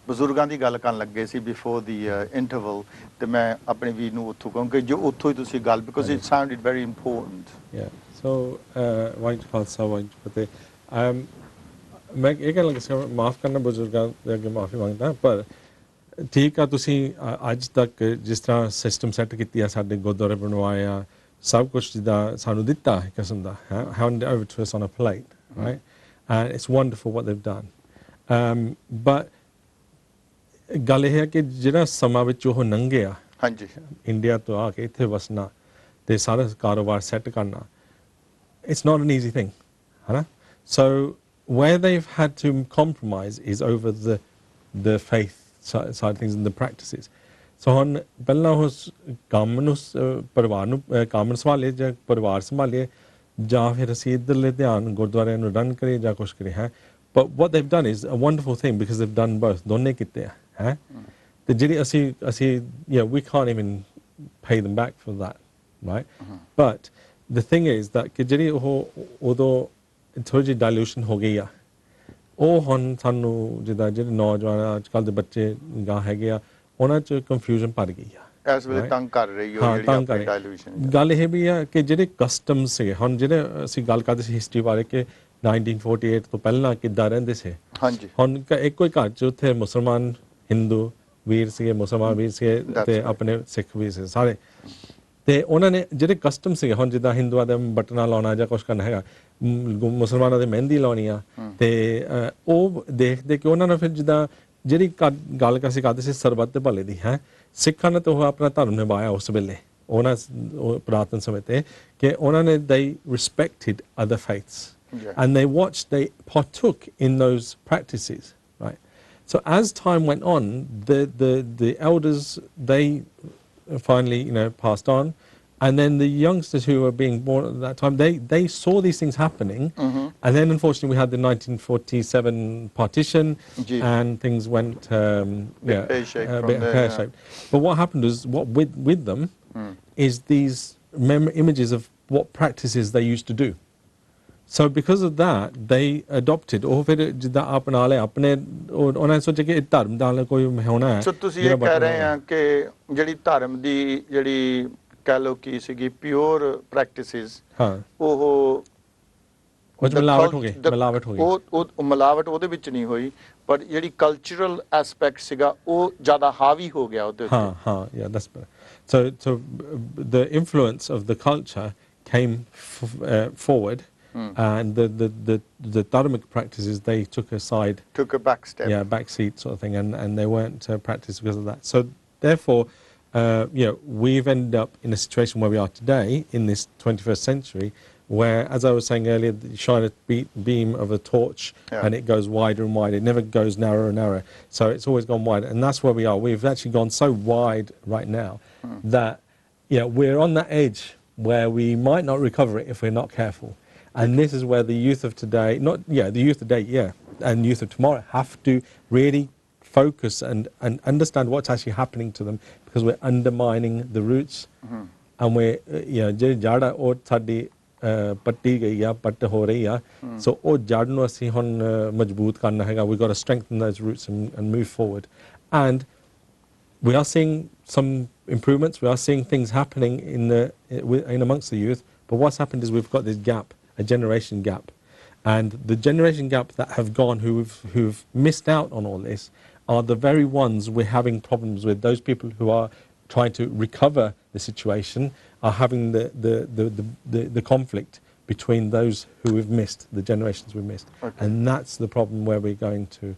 ਬਜ਼ੁਰਗਾਂ ਦੀ ਗੱਲ ਕਰਨ ਲੱਗੇ ਸੀ ਬਿਫੋਰ ਦੀ ਇੰਟਰਵਲ ਤੇ ਮੈਂ ਆਪਣੇ ਵੀਰ ਨੂੰ ਉੱਥੋਂ ਕਹੂੰ ਕਿ ਜੋ ਉੱਥੋਂ ਹੀ ਤੁਸੀਂ ਗੱਲ because it sounded very important. Yeah. So, Waheguru Khalsa Waheguru ਫਤਿਹ। ਮੈਂ ਇਹ ਕਹਿਣ ਲੱਗਾ ਸੀ ਮਾਫ਼ ਕਰਨਾ ਬਜ਼ੁਰਗਾਂ ਦੇ ਅੱਗੇ ਮਾਫ਼ੀ ਮੰਗਦਾ, ਪਰ ਠੀਕ ਆ ਤੁਸੀਂ ਅੱਜ ਤੱਕ ਜਿਸ ਤਰ੍ਹਾਂ ਸਿਸਟਮ ਸੈੱਟ ਕੀਤੀ ਆ, ਸਾਡੇ ਗੁਰਦੁਆਰੇ ਬਣਵਾਏ ਆ, ਸਭ ਕੁਛ ਜਿੱਦਾਂ ਸਾਨੂੰ ਦਿੱਤਾ ਇੱਕ ਕਿਸਮ ਦਾ, handed over to us on a plate, right? And it's wonderful what they've done. But ਗੱਲ ਇਹ ਹੈ ਕਿ ਜਿਹੜਾ ਸਮਾਂ ਵਿੱਚ ਉਹ ਲੰਘਿਆ, ਹਾਂਜੀ, ਇੰਡੀਆ ਤੋਂ ਆ ਕੇ ਇੱਥੇ ਵਸਣਾ ਤੇ ਸਾਰਾ ਕਾਰੋਬਾਰ ਸੈੱਟ ਕਰਨਾ, it's not an easy thing, है ना? So where they've had to compromise is over the faith side of things and the practices. So ਹੁਣ ਪਹਿਲਾਂ ਉਸ ਕੰਮ ਨੂੰ ਪਰਿਵਾਰ ਨੂੰ ਕੰਮ ਸੰਭਾਲੇ ਜਾਂ ਪਰਿਵਾਰ ਸੰਭਾਲੇ, ਜਾਂ ਫਿਰ ਅਸੀਂ ਇੱਧਰਲੇ ਧਿਆਨ ਗੁਰਦੁਆਰਿਆਂ ਨੂੰ ਰਨ ਕਰੀਏ ਜਾਂ ਕੁਛ ਕਰੀਏ, ਹੈ। But what they've done is a wonderful thing because they've done both. ਦੋਨੇ ਕੀਤੇ ਆ, ਹੈ। ਤੇ ਜਿਹੜੀ ਅਸੀਂ we can't even pay them back for that, right? But the thing is that ਕਿ ਜਿਹੜੀ ਉਹ ਉਦੋਂ ਥੋੜ੍ਹੀ ਜਿਹੀ ਡਾਇਲੂਸ਼ਨ ਹੋ ਗਈ ਆ, ਉਹ ਹੁਣ ਸਾਨੂੰ ਜਿੱਦਾਂ ਜਿਹੜੇ ਨੌਜਵਾਨ ਅੱਜ ਕੱਲ੍ਹ ਦੇ ਬੱਚੇ ਗਾਹ ਹੈਗੇ ਆ, ਉਹਨਾਂ 'ਚ ਕਨਫਿਊਜ਼ਨ ਭਰ ਗਈ ਆ ਇਸ ਵੇਲੇ ਤੰਗ ਕਰ ਰਹੀ ਹੋ ਜਿਹੜੀ ਆਪਣੀ ਡਾਇਲੂਸ਼ਨ। ਗੱਲ ਇਹ ਵੀ ਆ ਕਿ ਜਿਹੜੇ ਕਸਟਮਸ ਸੀਗੇ, ਹੁਣ ਜਿਹੜੇ ਅਸੀਂ ਗੱਲ ਕਰਦੇ ਸੀ ਹਿਸਟਰੀ ਬਾਰੇ ਕਿ 1948 ਤੋਂ ਪਹਿਲਾਂ ਕਿੱਦਾਂ ਰਹਿੰਦੇ ਸੀ, ਹਾਂਜੀ, ਹੁਣ ਇੱਕੋ ਹੀ ਘਰ 'ਚ ਉੱਥੇ ਮੁਸਲਮਾਨ ਹਿੰਦੂ ਵੀਰ ਸੀਗੇ, ਮੁਸਲਮਾਨ ਵੀਰ ਸੀਗੇ ਤੇ ਆਪਣੇ ਸਿੱਖ ਵੀ ਸੀ ਸਾਰੇ, ਤੇ ਉਹਨਾਂ ਨੇ ਜਿਹੜੇ ਕਸਟਮ ਸੀਗੇ, ਹੁਣ ਜਿੱਦਾਂ ਹਿੰਦੂਆਂ ਦੇ ਬਟਨਾ ਲਾਉਣਾ ਜਾਂ ਕੁਛ ਕਰਨਾ ਹੈਗਾ, ਮੁਸਲਮਾਨਾਂ ਦੇ ਮਹਿੰਦੀ ਲਾਉਣੀ ਆ, ਤੇ ਉਹ ਦੇਖਦੇ ਕਿ ਉਹਨਾਂ ਨੂੰ ਫਿਰ ਜਿੱਦਾਂ ਜਿਹੜੀ ਗੱਲ ਅਸੀਂ ਕਰਦੇ ਸੀ ਸਰਬੱਤ ਦੇ ਭਲੇ ਦੀ, ਹੈ। ਸਿੱਖਾਂ ਨੇ ਤਾਂ ਉਹ ਆਪਣਾ ਧਰਮ ਨਿਭਾਇਆ ਉਸ ਵੇਲੇ, ਉਹਨਾਂ ਪੁਰਾਤਨ ਸਮੇਂ ਤੇ, ਕਿ ਉਹਨਾਂ ਨੇ they respected other faiths and they watched, they partook in those practices, right? So as time went on, the elders, they finally, passed on, and then the youngsters who were being born at that time, they saw these things happening, and then unfortunately we had the 1947 partition, and things went pear-shaped. But what happened is, with them is these images of what practices they used to do. So because of that, they adopted, ਉਹ ਫਿਰ ਜਿੱਦਾਂ ਆਪਣਾ ਲਿਆ ਆਪਣੇ, ਉਹਨਾਂ ਨੇ ਸੋਚਿਆ ਕਿ ਇਹ ਧਰਮ ਦਾ ਕੋਈ ਹੋਣਾ ਹੈ। ਸੋ ਤੁਸੀਂ ਇਹ ਕਹਿ ਰਹੇ ਆ ਕਿ ਜਿਹੜੀ ਧਰਮ ਦੀ ਜਿਹੜੀ ਕਹਿ ਲਓ ਕੀ ਸੀਗੀ ਪਿਓਰ ਪ੍ਰੈਕਟਿਸਿਸ, ਉਹ ਮਿਲਾਵਟ ਹੋ ਗਈ, ਉਹ ਮਿਲਾਵਟ ਉਹਦੇ ਵਿੱਚ ਨਹੀਂ ਹੋਈ, ਪਰ ਜਿਹੜੀ ਕਲਚਰਲ ਐਸਪੈਕਟ ਸੀਗਾ ਉਹ ਜ਼ਿਆਦਾ ਹਾਵੀ ਹੋ ਗਿਆ ਉਹਦੇ ਉੱਤੇ। Yeah, that's better. So the influence of the culture came forward. And the dharmic practices, they took a back step, back seat sort of thing, and they weren't practiced because of that. So therefore, we've ended up in a situation where we are today in this 21st century, where, as I was saying earlier, you shine a beam of a torch, and it goes wider and wider. It never goes narrower and narrower. So it's always gone wider, and that's where we are. We've actually gone so wide right now that we're on that edge where we might not recover it if we're not careful. And this is where the youth of today, the youth of today, and youth of tomorrow have to really focus and understand what's actually happening to them, because we're undermining the roots, and we're, ਜਿਹੜੀ ਜੜ ਆ ਉਹ ਸਾਡੀ ਪੱਟੀ ਗਈ ਆ, ਪੱਟ ਹੋ ਰਹੀ ਆ, so ਉਹ ਜੜ ਨੂੰ ਅਸੀਂ ਹੁਣ ਮਜ਼ਬੂਤ ਕਰਨਾ ਹੈਗਾ. We've got to strengthen those roots and move forward. And we are seeing some improvements. We are seeing things happening in amongst the youth, but what's happened is we've got this gap, a generation gap, and the generation gap that have gone, who've missed out on all this, are the very ones we're having problems with. Those people who are trying to recover the situation are having the conflict between those who we've missed, the generations we've missed, and that's the problem where we're going to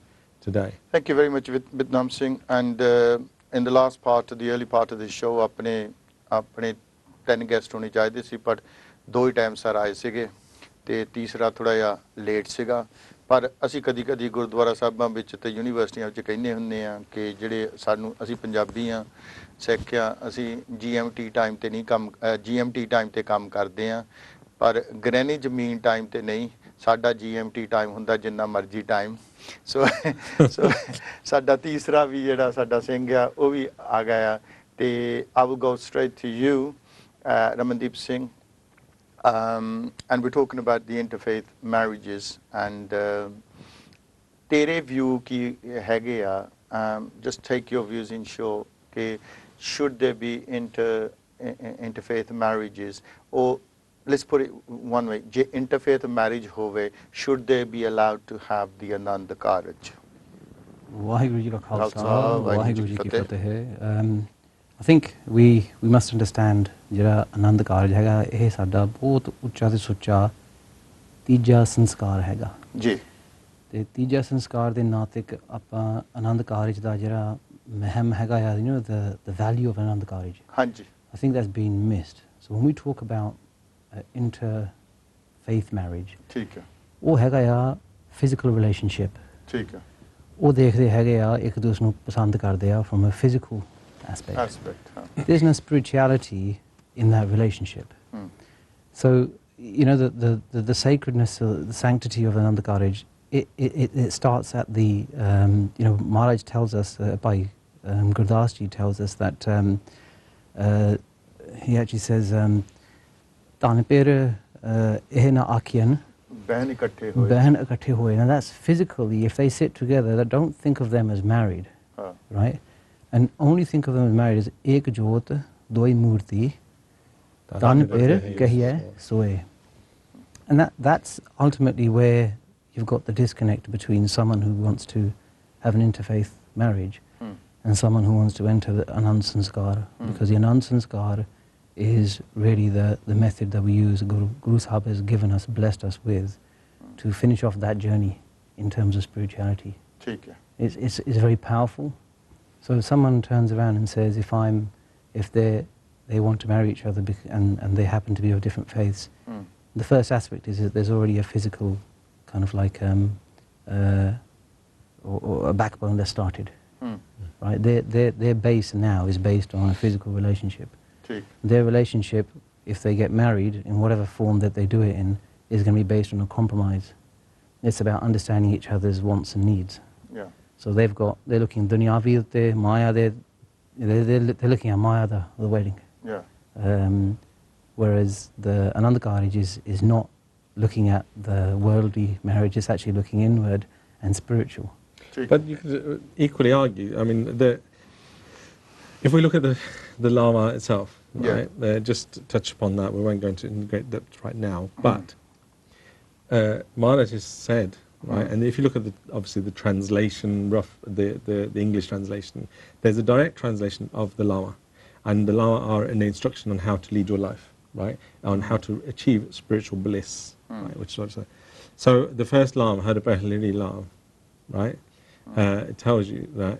today. Thank you very much, Vidnam Singh. And in the last part, the early part of the show, apne 10 guests hone chahiye si, but 2 he time sir ਆਏ ਸੀਗੇ, ਤੇ ਤੀਸਰਾ ਥੋੜ੍ਹਾ ਜਿਹਾ late ਸੀਗਾ। ਪਰ ਅਸੀਂ ਕਦੀ ਕਦੀ ਗੁਰਦੁਆਰਾ ਸਾਹਿਬਾਂ ਵਿੱਚ ਤੇ ਯੂਨੀਵਰਸਿਟੀਆਂ ਵਿੱਚ ਕਹਿੰਦੇ ਹੁੰਦੇ ਆ ਕਿ ਜਿਹੜੇ ਅਸੀਂ ਪੰਜਾਬੀ ਆ, ਸਿੱਖ ਆ, ਅਸੀਂ GMT ਟਾਈਮ 'ਤੇ ਨਹੀਂ GMT ਟਾਈਮ 'ਤੇ ਕੰਮ ਕਰਦੇ ਆ, ਪਰ ਗ੍ਰੈਨੀਜ ਮੀਨ ਟਾਈਮ 'ਤੇ ਨਹੀਂ। ਸਾਡਾ GMT ਟਾਈਮ ਹੁੰਦਾ ਜਿੰਨਾ ਮਰਜ਼ੀ ਟਾਈਮ। ਸੋ ਸਾਡਾ ਤੀਸਰਾ ਵੀ ਜਿਹੜਾ ਸਾਡਾ ਸਿੰਘ ਆ ਉਹ ਵੀ ਆ ਗਿਆ ਆ, ਤੇ I will go straight to you, Ramandeep Singh. And we're talking about the interfaith marriages, and tere view ki hege ya, just take your views in show ke should there be interfaith marriages, or let's put it one way, je interfaith marriage hove, should they be allowed to have the Anand Karaj? Waheguru Ji Ka Khalsa, Khalsa, Waheguru Ji Ki Fateh. I think we must understand ਜਿਹੜਾ ਆਨੰਦ ਕਾਰਜ ਹੈਗਾ ਇਹ ਸਾਡਾ ਬਹੁਤ ਉੱਚਾ ਤੇ ਸੁੱਚਾ ਤੀਜਾ ਸੰਸਕਾਰ ਹੈਗਾ ਜੀ ਤੇ ਤੀਜਾ ਸੰਸਕਾਰ ਦੇ ਨਾਤੇ ਆਪਾਂ ਆਨੰਦ ਕਾਰਜ ਦਾ ਜਿਹੜਾ ਮਹਿਮ ਹੈਗਾ ਆ you نو the value of Anand Karaj ਹਾਂਜੀ I think that's been missed. So when we talk about interfaith marriage ਠੀਕ ਹੈ ਉਹ ਹੈਗਾ ਆ physical relationship ਠੀਕ ਹੈ ਉਹ ਦੇਖਦੇ ਹੈਗੇ ਆ ਇੱਕ ਦੂਸਰੇ ਨੂੰ ਪਸੰਦ ਕਰਦੇ ਆ from a physical aspect. There's no spirituality in that relationship. So, you know, the sacredness, the sanctity of Anand Karaj, it starts at the, you know, Maharaj tells us, by Gurdas Ji tells us that he actually says, Tanpir ehna akiyan, Behan ikatthe hoye. Now that's physically, if they sit together, don't think of them as married, right? And only think of them as married as ek jot doi murti tan per kahiye soe. And that's ultimately where you've got the disconnect between someone who wants to have an interfaith marriage and someone who wants to enter the Anand Sanskar. Because the Anand Sanskar is really the method that we use, Guru Sahib has given us, blessed us with, to finish off that journey in terms of spirituality. It's very powerful. So if someone turns around and says, if they want to marry each other and they happen to be of different faiths, the first aspect is that there's already a physical kind of like or a backbone that's started, right? Their base now is based on a physical relationship. Their relationship, if they get married in whatever form that they do it in, is going to be based on a compromise. It's about understanding each other's wants and needs. So they're looking dunyavi utte maya they're looking at maya the wedding. Whereas the Anand Karaj is not looking at the worldly marriage, it's actually looking inward and spiritual. But you could equally argue, I mean, if we look at the Lama itself, right, just touch upon that, we won't go into in great depth right now, but Maharaj has said, right, and if you look at obviously the translation, the English translation, there's a direct translation of the Lama, and the Lama are an instruction on how to lead your life, right, on how to achieve spiritual bliss, right, which is what I say. So the first Lama, Hadapahaliri Lama, right, it tells you that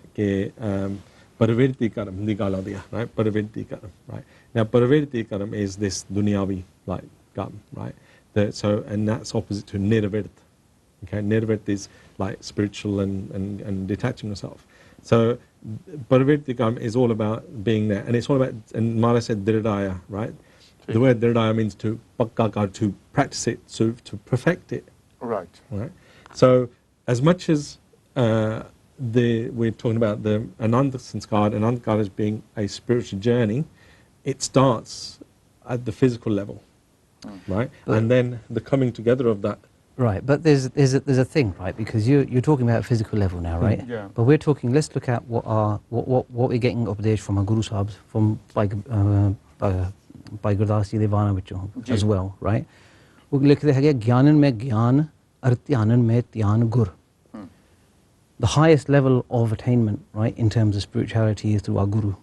Paravirti Karam, right, Paravirti Karam, right. Now Paravirti Karam is this dunyavi like karam, right, and that's opposite to Niravirta. Okay, Nirvit is like spiritual and detaching yourself. So Paravirtikam is all about being there, and it's all about, and Mara said Dirdaya, right? The word Dirdaya means to pakkakar, to practice it, to perfect it. Right. So as much as we're talking about the Anand Sanskar, Anand Karaj being a spiritual journey, it starts at the physical level, right? And then the coming together of that. Right, but there's a thing, right? Because you're talking about a physical level now, right? But we're talking. Let's look at what we're getting updates from our Guru Sahibs, from by Gurdas Ji Devana Vichon as well, right? We look at the Gyanan mein Gyan, Artyanan mein Tyan Gur. The highest level of attainment, right, in terms of spirituality is through our Guru.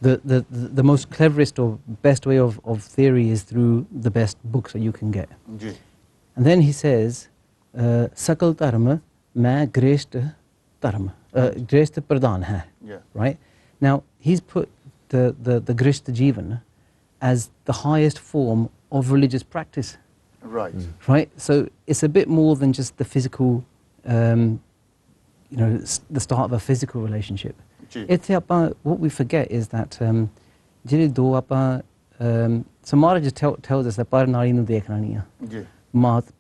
The most cleverest or best way of theory is through the best books that you can get. And then he says, Sakal Dharma main Greshta Dharma, Greshta Pradhan hai, right? Now, he's put the Greshta Jivan as the highest form of religious practice. Right? So it's a bit more than just the physical, you know, the start of a physical relationship. What we forget is that so Maharaj just tells us that Paranari nu dekhna nahi hai. Mata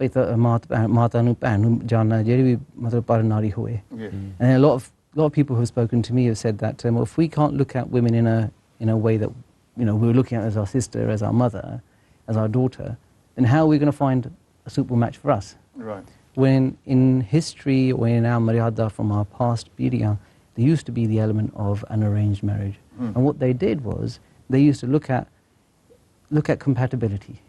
nu bhain nu janna jehdi bhi matlab Paranari hoye. And a lot of people who have spoken to me have said that if we can't look at women in a way that, you know, we're looking at as our sister, as our mother, as our daughter, then how are we going to find a suitable match for us? When in history or in our Maryada from our past Piriya, there used to be the element of an arranged marriage. And what they did was, they used to look at compatibility.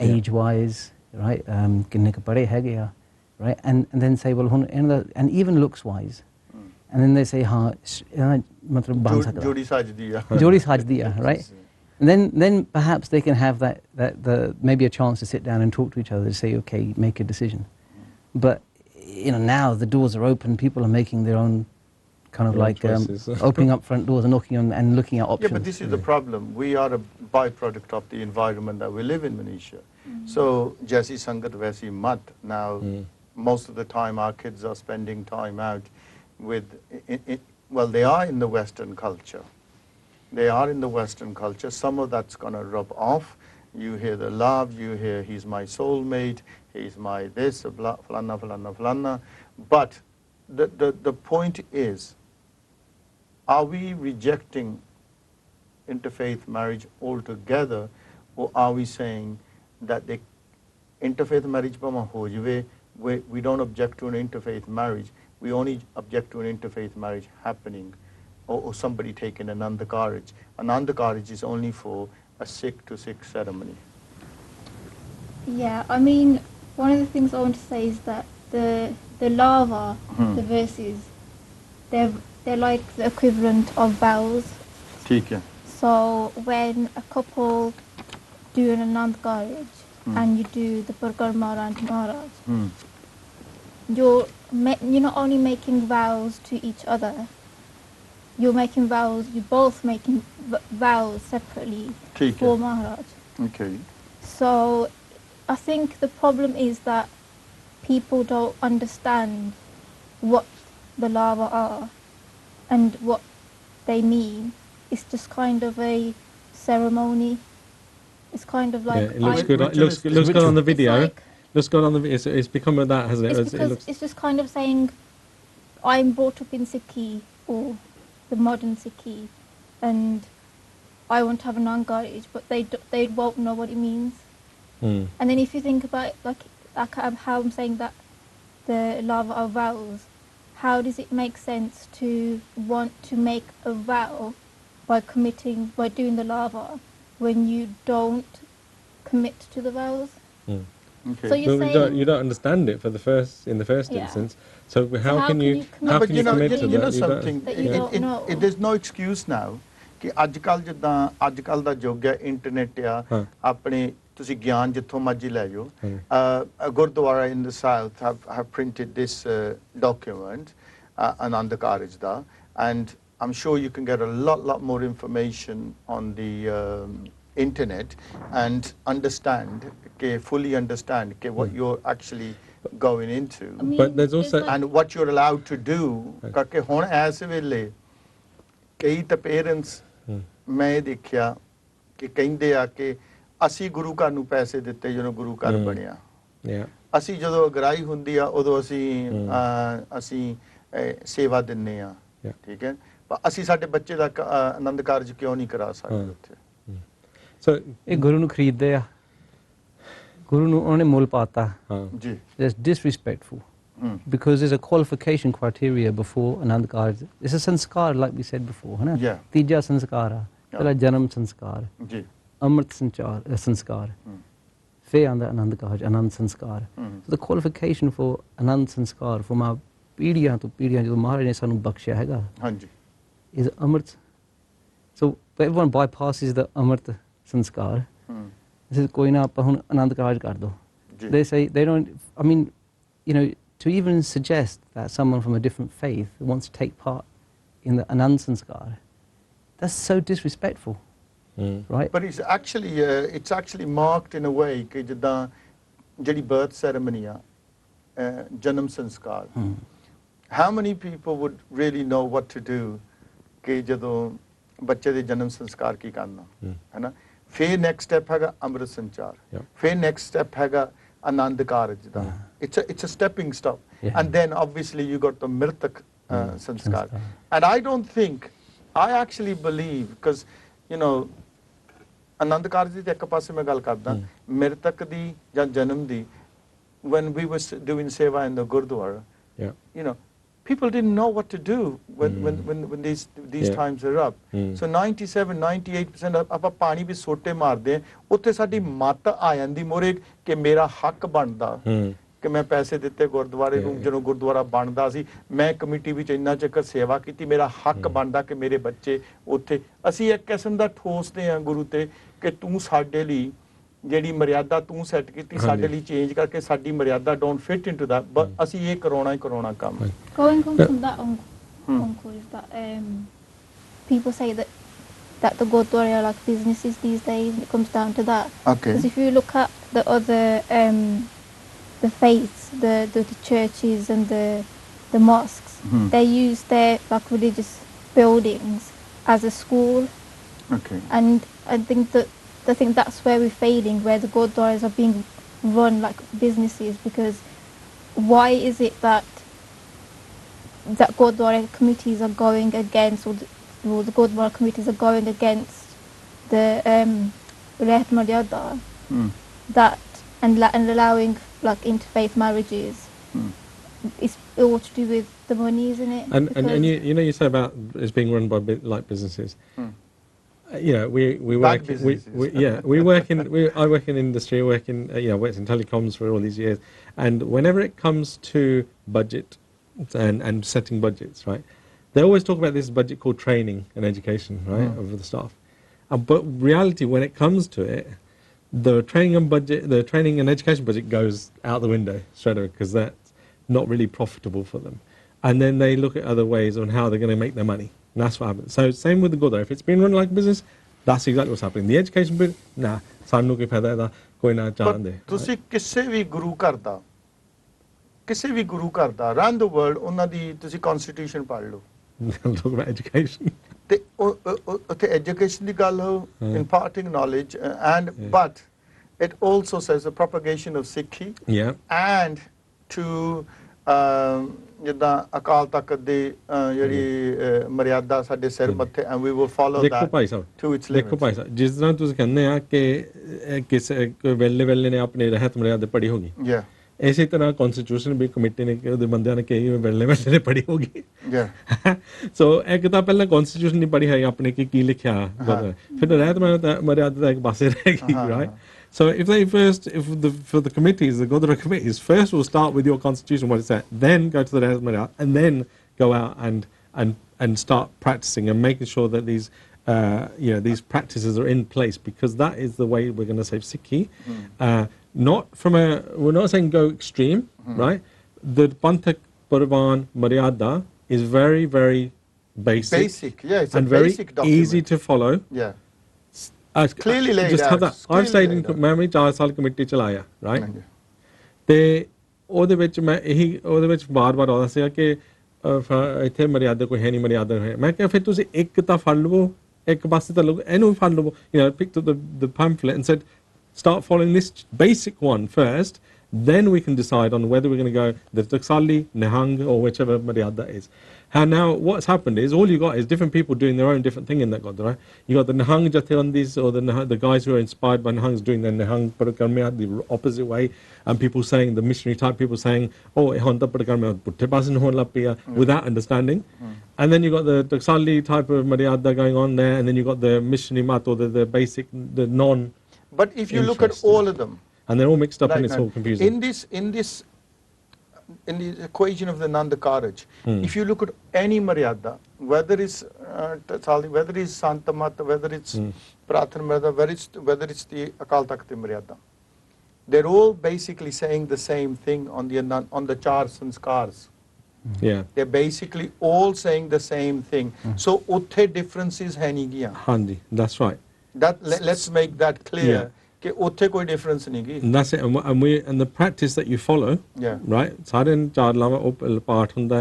age-wise, right? Kinne ke pade hai gaya, right? And then say, well, and even looks-wise. And then they say, हाँ, मतलब बांध सकता. जोड़ी साजदी है. जोड़ी साजदी है, right? And then perhaps they can have that maybe a chance to sit down and talk to each other to say, okay, make a decision. But now the doors are open. People are making their own kind of like opening up front doors and knocking on and looking at options. Yeah, but this is the problem. We are a byproduct of the environment that we live in, Manisha. So, Jaisi Sangat Vaisi Mat. Now, most of the time our kids are spending time out with, well, they are in the Western culture. They are in the Western culture. Some of that's going to rub off. You hear the love, you hear he's my soulmate, he's my this, flanna, flanna, flanna. But the point is, are we rejecting interfaith marriage altogether, or are we saying that the interfaith marriage, we don't object to an interfaith marriage, we only object to an interfaith marriage happening, or somebody taking an Anand Karaj. Anand Karaj is only for a Sikh to Sikh ceremony. Yeah, I mean, one of the things I want to say is that the lava, the verses, they're like the equivalent of vows. Okay. So when a couple do an Anand Karaj and you do the Parkarma and Maharaj, you're not only making vows to each other, you're both making vows separately for Maharaj. Okay. So I think the problem is that people don't understand what the lava are and what they mean. It's just kind of a ceremony. It's kind of like... Yeah, it looks good. It looks good on the video. Like, looks good on the video. It's become that, hasn't it? It's because it's just kind of saying, I'm brought up in Sikhi, or the modern Sikhi, and I want to have a non-garage, but they won't know what it means. And then if you think about it, like how I'm saying that the lava are vows, how does it make sense to want to make a vow by doing the lava when you don't commit to the vows? Okay. So you're saying you don't understand it in the first instance. So how can you commit to that? You know something? That you don't know. There's no excuse now ਕਿ ਅੱਜਕੱਲ ਜਿੱਦਾਂ ਅੱਜਕੱਲ ਦਾ ਯੁੱਗ ਹੈ internet ਆ ਆਪਣੇ ਤੁਸੀਂ ਗਿਆਨ ਜਿੱਥੋਂ ਮਰਜ਼ੀ ਲੈ ਜਾਓ Gurdwara in the south have printed this document Anand Karaj da, and I'm sure you can get a lot more information on the internet and fully understand what you're actually going into. But there's also and what you're allowed to do. Because ਹੁਣ S ਵੇਲੇ ਕਈ ਤਾਂ parents ਮੈਂ ਦੇਖਿਆ ਕਿ ਕਹਿੰਦੇ ਆ ਕਿ ਅਸੀਂ ਗੁਰੂ ਘਰ ਨੂੰ ਪੈਸੇ ਦਿੱਤੇ ਜਦੋਂ ਗੁਰੂ ਘਰ ਬਣਿਆ ਅਸੀਂ ਜਦੋਂ ਅਗਰਾਈ ਹੁੰਦੀ ਆ ਉਦੋਂ ਅਸੀਂ ਸੇਵਾ ਦਿੰਨੇ ਆ ਠੀਕ ਹੈ ਪਰ ਅਸੀਂ ਸਾਡੇ ਬੱਚੇ ਦਾ ਆਨੰਦ ਕਾਰਜ ਕਿਉਂ ਨਹੀਂ ਕਰਾ ਸਕਦੇ ਉੱਥੇ ਸੋ ਇਹ ਗੁਰੂ ਨੂੰ ਖਰੀਦਦੇ ਆ ਗੁਰੂ ਨੂੰ ਉਹਨੇ ਮੁੱਲ ਪਾਤਾ ਜੀ that's disrespectful because there's a qualification criteria before Anand Karaj. It's a sanskar like we said before, है ना? तीजा संस्कार है, पहला जन्म संस्कार, जी, अमृत संस्कार, फिर आंदा आनंद कारज, आनंद संस्कार. So the qualification for आनंद संस्कार for my पीढ़ियाँ तो पीढ़ियाँ जो महाराज ने सानू बख्शिया हैगा, हाँ जी, is Amrit. So everyone bypasses the अमृत संस्कार. This is कोई ना आप हुन आनंद कारज कर दो. They say they don't. I mean, to even suggest that someone from a different faith wants to take part in the Anand Sanskar, that's so disrespectful, right? But it's actually marked in a way कि जिद्दां जड़ी birth ceremony आ जन्म संस्कार. How many people would really know what to do कि जदों बच्चे दे जन्म संस्कार की करना, है ना? फिर next step हैगा अमृत संचार, फिर next step हैगा Anand Karaj da. It's a stepping stop. And then obviously you got the Mritak Sanskar. And I actually believe, because, Anand Karaj di ek paase mein gal karda, Mritak di ya janam di, when we were doing seva in the Gurdwara, people didn't know what to do when these times are up. So 97 98% ਆਪਾਂ ਪਾਣੀ ਵੀ ਸੋਟੇ ਮਾਰਦੇ ਆ ਉੱਥੇ ਸਾਡੀ ਮੱਤ ਆ ਜਾਂਦੀ ਮੋਰੇ ਕਿ ਮੇਰਾ ਹੱਕ ਬਣਦਾ ਕਿ ਮੈਂ ਪੈਸੇ ਦਿੱਤੇ ਗੁਰਦੁਆਰੇ ਨੂੰ ਜਦੋਂ ਗੁਰਦੁਆਰਾ ਬਣਦਾ ਸੀ ਮੈਂ ਕਮੇਟੀ ਵਿੱਚ ਇੰਨਾ ਚੱਕਰ ਸੇਵਾ ਕੀਤੀ ਮੇਰਾ ਹੱਕ ਬਣਦਾ ਕਿ ਮੇਰੇ ਬੱਚੇ ਉੱਥੇ ਅਸੀਂ ਇੱਕ ਕਿਸਮ ਦਾ ਠੋਸਦੇ ਆ ਗੁਰੂ ਤੇ ਕਿ ਤੂੰ ਸਾਡੇ ਲਈ ਜਿਹੜੀ ਮਰਿਆਦਾ ਤੂੰ ਸੈੱਟ ਕੀਤੀ ਸਾਡੇ ਲਈ ਚੇਂਜ ਕਰਕੇ ਸਾਡੀ ਮਰਿਆਦਾ don't fit into that but ਅਸੀਂ ਇਹ ਕਰਾਉਣਾ ਹੀ ਕਰਾਉਣਾ ਕੰਮ going on from that uncle is that people say that the Gurdwara are like businesses these days and it comes down to that because if you look at the other the faiths the churches and the mosques they use their like religious buildings as a school and I think that's where we're failing, where the Gurdwaras are being run like businesses. Because why is it that Gurdwara committees are going against, or the Gurdwara committees are going against the Rehat Maryada, that and allowing like interfaith marriages? It's all to do with the money, isn't it? And you know you say about it's being run by like businesses. We work I work in industry, worked in telecoms for all these years, and whenever it comes to budget and setting budgets, right, they always talk about this budget called training and education, right, of the staff. But reality, when it comes to it, the training and education budget goes out the window straight away because that's not really profitable for them. And then they look at other ways on how they're going to make their money. And that's what happens. So same with the Gurdwara. If it's been run like business, that's exactly what's happening. The education bit, nah, sanu ke fayda da koi na chahande. ਤੁਸੀਂ ਕਿਸੇ ਵੀ ਗੁਰੂ ਘਰ ਦਾ around the world ਉਹਨਾਂ ਦੀ ਤੁਸੀਂ constitution ਪੜ੍ਹ ਲਓ. Talk about education. ਤੇ ਉੱਥੇ education ਦੀ ਗੱਲ ਹੋ imparting knowledge and but it also says the propagation of Sikhi and to ਜਿੱਦਾਂ ਅਕਾਲ ਤਖਤ ਦੀ ਜਿਹੜੀ ਮਰਿਆਦਾ ਸਾਡੇ ਸਿਰ ਮੱਥੇ and we will follow that to its limits. ਦੇਖੋ ਭਾਈ ਸਾਹਿਬ ਜਿਸ ਤਰ੍ਹਾਂ ਤੁਸੀਂ ਕਹਿੰਦੇ ਆ ਕਿ ਕਿਸੇ ਵੇਲੇ ਨੇ ਆਪਣੇ ਰਹਿਤ ਮਰਿਆਦਾ ਪੜੀ ਹੋਗੀ ਇਸੇ ਤਰ੍ਹਾਂ ਕਨਸਟੀਟਿਊਸ਼ਨ ਵੀ ਕਮੇਟੀ ਨੇ ਉਹਦੇ ਬੰਦਿਆਂ ਨੇ ਕਹੀ ਵੇਲੇ ਨੇ ਪੜੀ ਹੋਗੀ ਸੋ ਇੱਕ ਤਾਂ ਪਹਿਲਾਂ ਕਨਸਟੀਟਿਊਸ਼ਨ ਨਹੀਂ ਪੜੀ ਹੈ ਆਪਣੇ ਕੀ ਲਿਖਿਆ ਫਿਰ ਰਹਿਤ ਮਰਿਆਦਾ ਦਾ ਇੱਕ ਪਾਸੇ ਰਹਿ ਗਈ right. So for the committees, the Gurdwara committees, first we'll start with your constitution, what it said, then go to the Rehat Maryada, and then go out and start practicing and making sure that these practices are in place, because that is the way we're going to save Sikhi. We're not saying go extreme, right? The Panthak Purvan Maryada is very, very basic, it's and a very basic document. easy to follow. Clearly laid just out. have that. I've stayed in memory 4 ਸਾਲ committee ਚਲਾਇਆ right ਤੇ ਉਹਦੇ ਵਿੱਚ ਮੈਂ ਇਹੀ ਉਹਦੇ ਵਿੱਚ ਬਾਰ-ਬਾਰ ਆਉਂਦਾ ਸੀ ਕਿ ਇੱਥੇ ਮਰਿਆਦਾ ਕੋਈ ਹੈ ਨਹੀਂ ਮਰਿਆਦਾ ਹੈ ਮੈਂ ਕਿਹਾ ਫਿਰ ਤੁਸੀਂ ਇੱਕ ਤਾਂ ਫੜ ਲਵੋ ਇੱਕ ਪਾਸੇ ਤਾਂ ਲੋਕ ਇਹਨੂੰ ਫੜ ਲਵੋ picked up the pamphlet and said start following this basic one first, then we can decide on whether we're going to go the Taksali, Nihang or whichever Maryada is. And now what's happened is all you got is different people doing their own different thing in that Gurdwara. You got the Nihang Jathirandis or the guys who are inspired by Nihangs doing their Nihang Parakarmya the opposite way, and people saying, the missionary type people saying, oh, Honda Parakarmya Putte Basin Hon Lapia without understanding. And then you got the Taksali type of Maryada going on there, and then you got the missionary mat or the basic, the non. But if you look at all of them, and they're all mixed up and it's all confusing. In the equation of the Nanda Karaj, if you look at any Maryada, whether it's whether it's Santamat, whether it's Prathan Maryada, whether it's the Akal Takht Maryada, they're all basically saying the same thing on the Char Sanskars. They're basically all saying the same thing. So utthe differences hai nahi giya. Handi, that's right. Let's make that clear. कि उत्थे कोई difference नहीं की. And that's it. And the practice that you follow, right? सारे चार लावा पाठ हुंदा,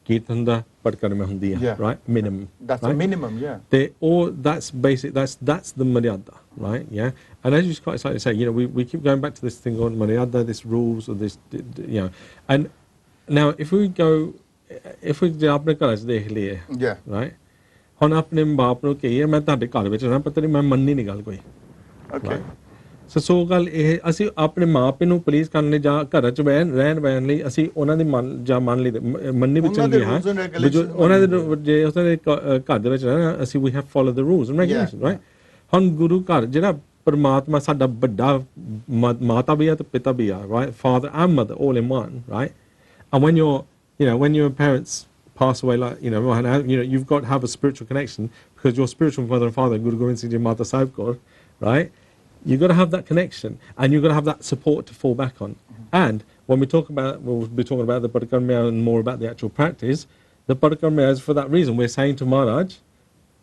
कीर्तन हुंदा, पढ़कर में हुंदी है, right? Minimum. That's right? a minimum, They all that's basic. That's the Maryada, right? Yeah. And as you quite slightly say, we keep going back to this thing on Maryada, this rules or this, And now if we अपने घर से देख लिए, right? ਹੁਣ ਆਪਣੇ ਬਾਪ ਨੂੰ ਕਹੀਏ ਮੈਂ ਤੁਹਾਡੇ ਘਰ ਵਿੱਚ ਰਹਿਣਾ ਪਤਾ ਨਹੀਂ ਮੈਂ ਮੰਨੀ ਨਹੀਂ ਗੱਲ ਕੋਈ okay ਸੋ ਗੱਲ ਇਹ ਅਸੀਂ ਆਪਣੇ ਮਾਪੇ ਨੂੰ ਪਲੀਜ਼ ਕਰਨ ਲਈ ਜਾਂ ਘਰ 'ਚ ਰਹਿਣ ਬਹਿਣ ਲਈ ਅਸੀਂ ਉਹਨਾਂ ਦੀ ਮੰਨ ਲਈ ਮੰਨੀ ਵਿੱਚ ਚੰਗੇ ਹਾਂ ਉਹਨਾਂ ਦੇ ਜੇ ਉਹਨਾਂ ਦੇ ਘਰ ਦੇ ਵਿੱਚ ਰਹਿਣਾ ਅਸੀਂ ਵੀ have follow the rules and regulations right ਹੁਣ ਗੁਰੂ ਘਰ ਜਿਹੜਾ ਪਰਮਾਤਮਾ ਸਾਡਾ ਵੱਡਾ ਮਾਤਾ ਵੀ ਆ ਤੇ ਪਿਤਾ ਵੀ ਆ right father and mother all in one right and when your parents pass away like you've got to have a spiritual connection because your spiritual mother and father Guru Gobind Singh Ji Mata Sahib Kaur right you've got to have that connection and you've got to have that support to fall back on and when we'll be talking about the Parikrama and more about the actual practice the Parikrama is for that reason we're saying to Maharaj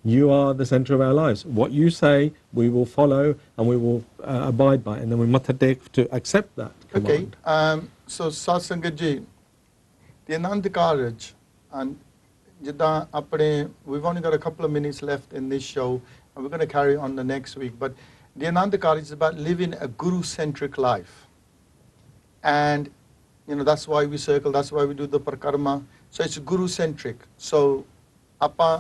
you are the center of our lives what you say we will follow and we will abide by it and then we must take to accept that command. Okay so Satsangat Ji the Anand Karaj and we've only got a couple of minutes left in this show and we're going to carry on the next week but the Anand Karaj is about living a guru-centric life and that's why we circle that's why we do the Parikrama so it's guru-centric so ਆਪਾਂ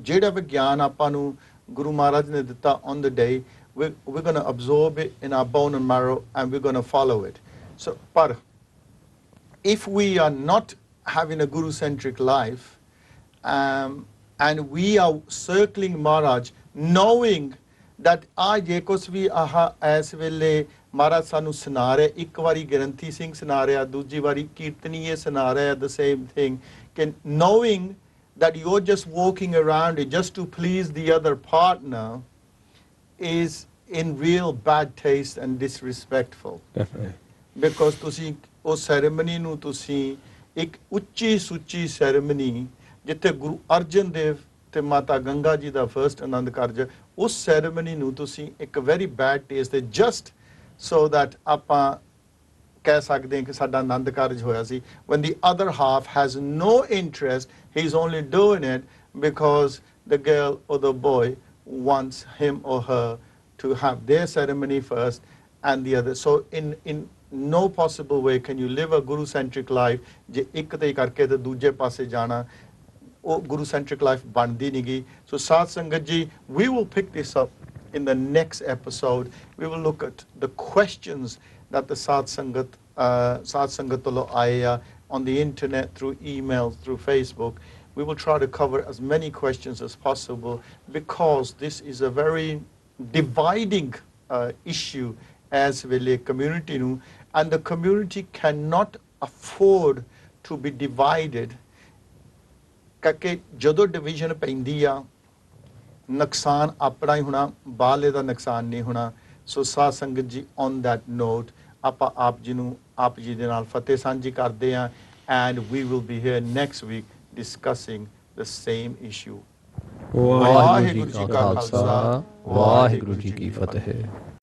ਜਿਹੜਾ ਵਿਗਿਆਨ ਆਪਾਂ ਨੂੰ ਗੁਰੂ ਮਹਾਰਾਜ ਨੇ ਦਿੱਤਾ on the day we're going to absorb it in our bone and marrow and we're going to follow it so but if we are not having a guru-centric life and we are circling Maharaj knowing that je kuch vi as vele Maharaj sanu suna rahe ek wari Granthi Singh suna raha dooji wari Kirtaniye suna raha the same thing knowing that you're just walking around it just to please the other partner is in real bad taste and disrespectful definitely because tusi ਉਹ ceremony ਨੂੰ ਤੁਸੀਂ ਇੱਕ ਉੱਚੀ ਸੁੱਚੀ ceremony ਜਿੱਥੇ ਗੁਰੂ ਅਰਜਨ ਦੇਵ ਤੇ ਮਾਤਾ ਗੰਗਾ ਜੀ ਦਾ first Anand Karaj ਉਸ ceremony ਨੂੰ ਤੁਸੀਂ ਇੱਕ very bad taste ਤੇ just so that ਆਪਾਂ ਕਹਿ ਸਕਦੇ ਹਾਂ ਕਿ ਸਾਡਾ ਆਨੰਦ ਕਾਰਜ ਹੋਇਆ ਸੀ when the other half has no interest he's only doing it because the girl or the boy wants him or her to have their ceremony first and the other so in no possible way can you live a guru centric life je ek te karke te duje paase jana oh guru centric life bandi nahi gi so Sat Sangat ji we will pick this up in the next episode we will look at the questions that the Sat Sangat tolo aaya on the internet through emails through Facebook we will try to cover as many questions as possible because this is a very dividing issue as vele community nu and the community cannot afford to be divided ਕਰਕੇ ਜਦੋਂ division ਪੈਂਦੀ ਆ ਨੁਕਸਾਨ ਆਪਣਾ ਹੀ ਹੋਣਾ ਬਾਹਲੇ ਦਾ ਨੁਕਸਾਨ ਨਹੀਂ ਹੋਣਾ ਸੋ ਸਾਧ ਸੰਗਤ ਜੀ ਔਨ ਦੈਟ ਨੋਟ ਆਪਾਂ ਆਪ ਜੀ ਨੂੰ ਆਪ ਜੀ ਦੇ ਨਾਲ ਫਤਿਹ ਸਾਂਝੀ ਕਰਦੇ ਆ and we will be here next week discussing the same issue Waheguru ji ਕਾ ਖਾਲਸਾ ਵਾਹਿਗੁਰੂ ਜੀ ਕੀ ਫਤਿਹ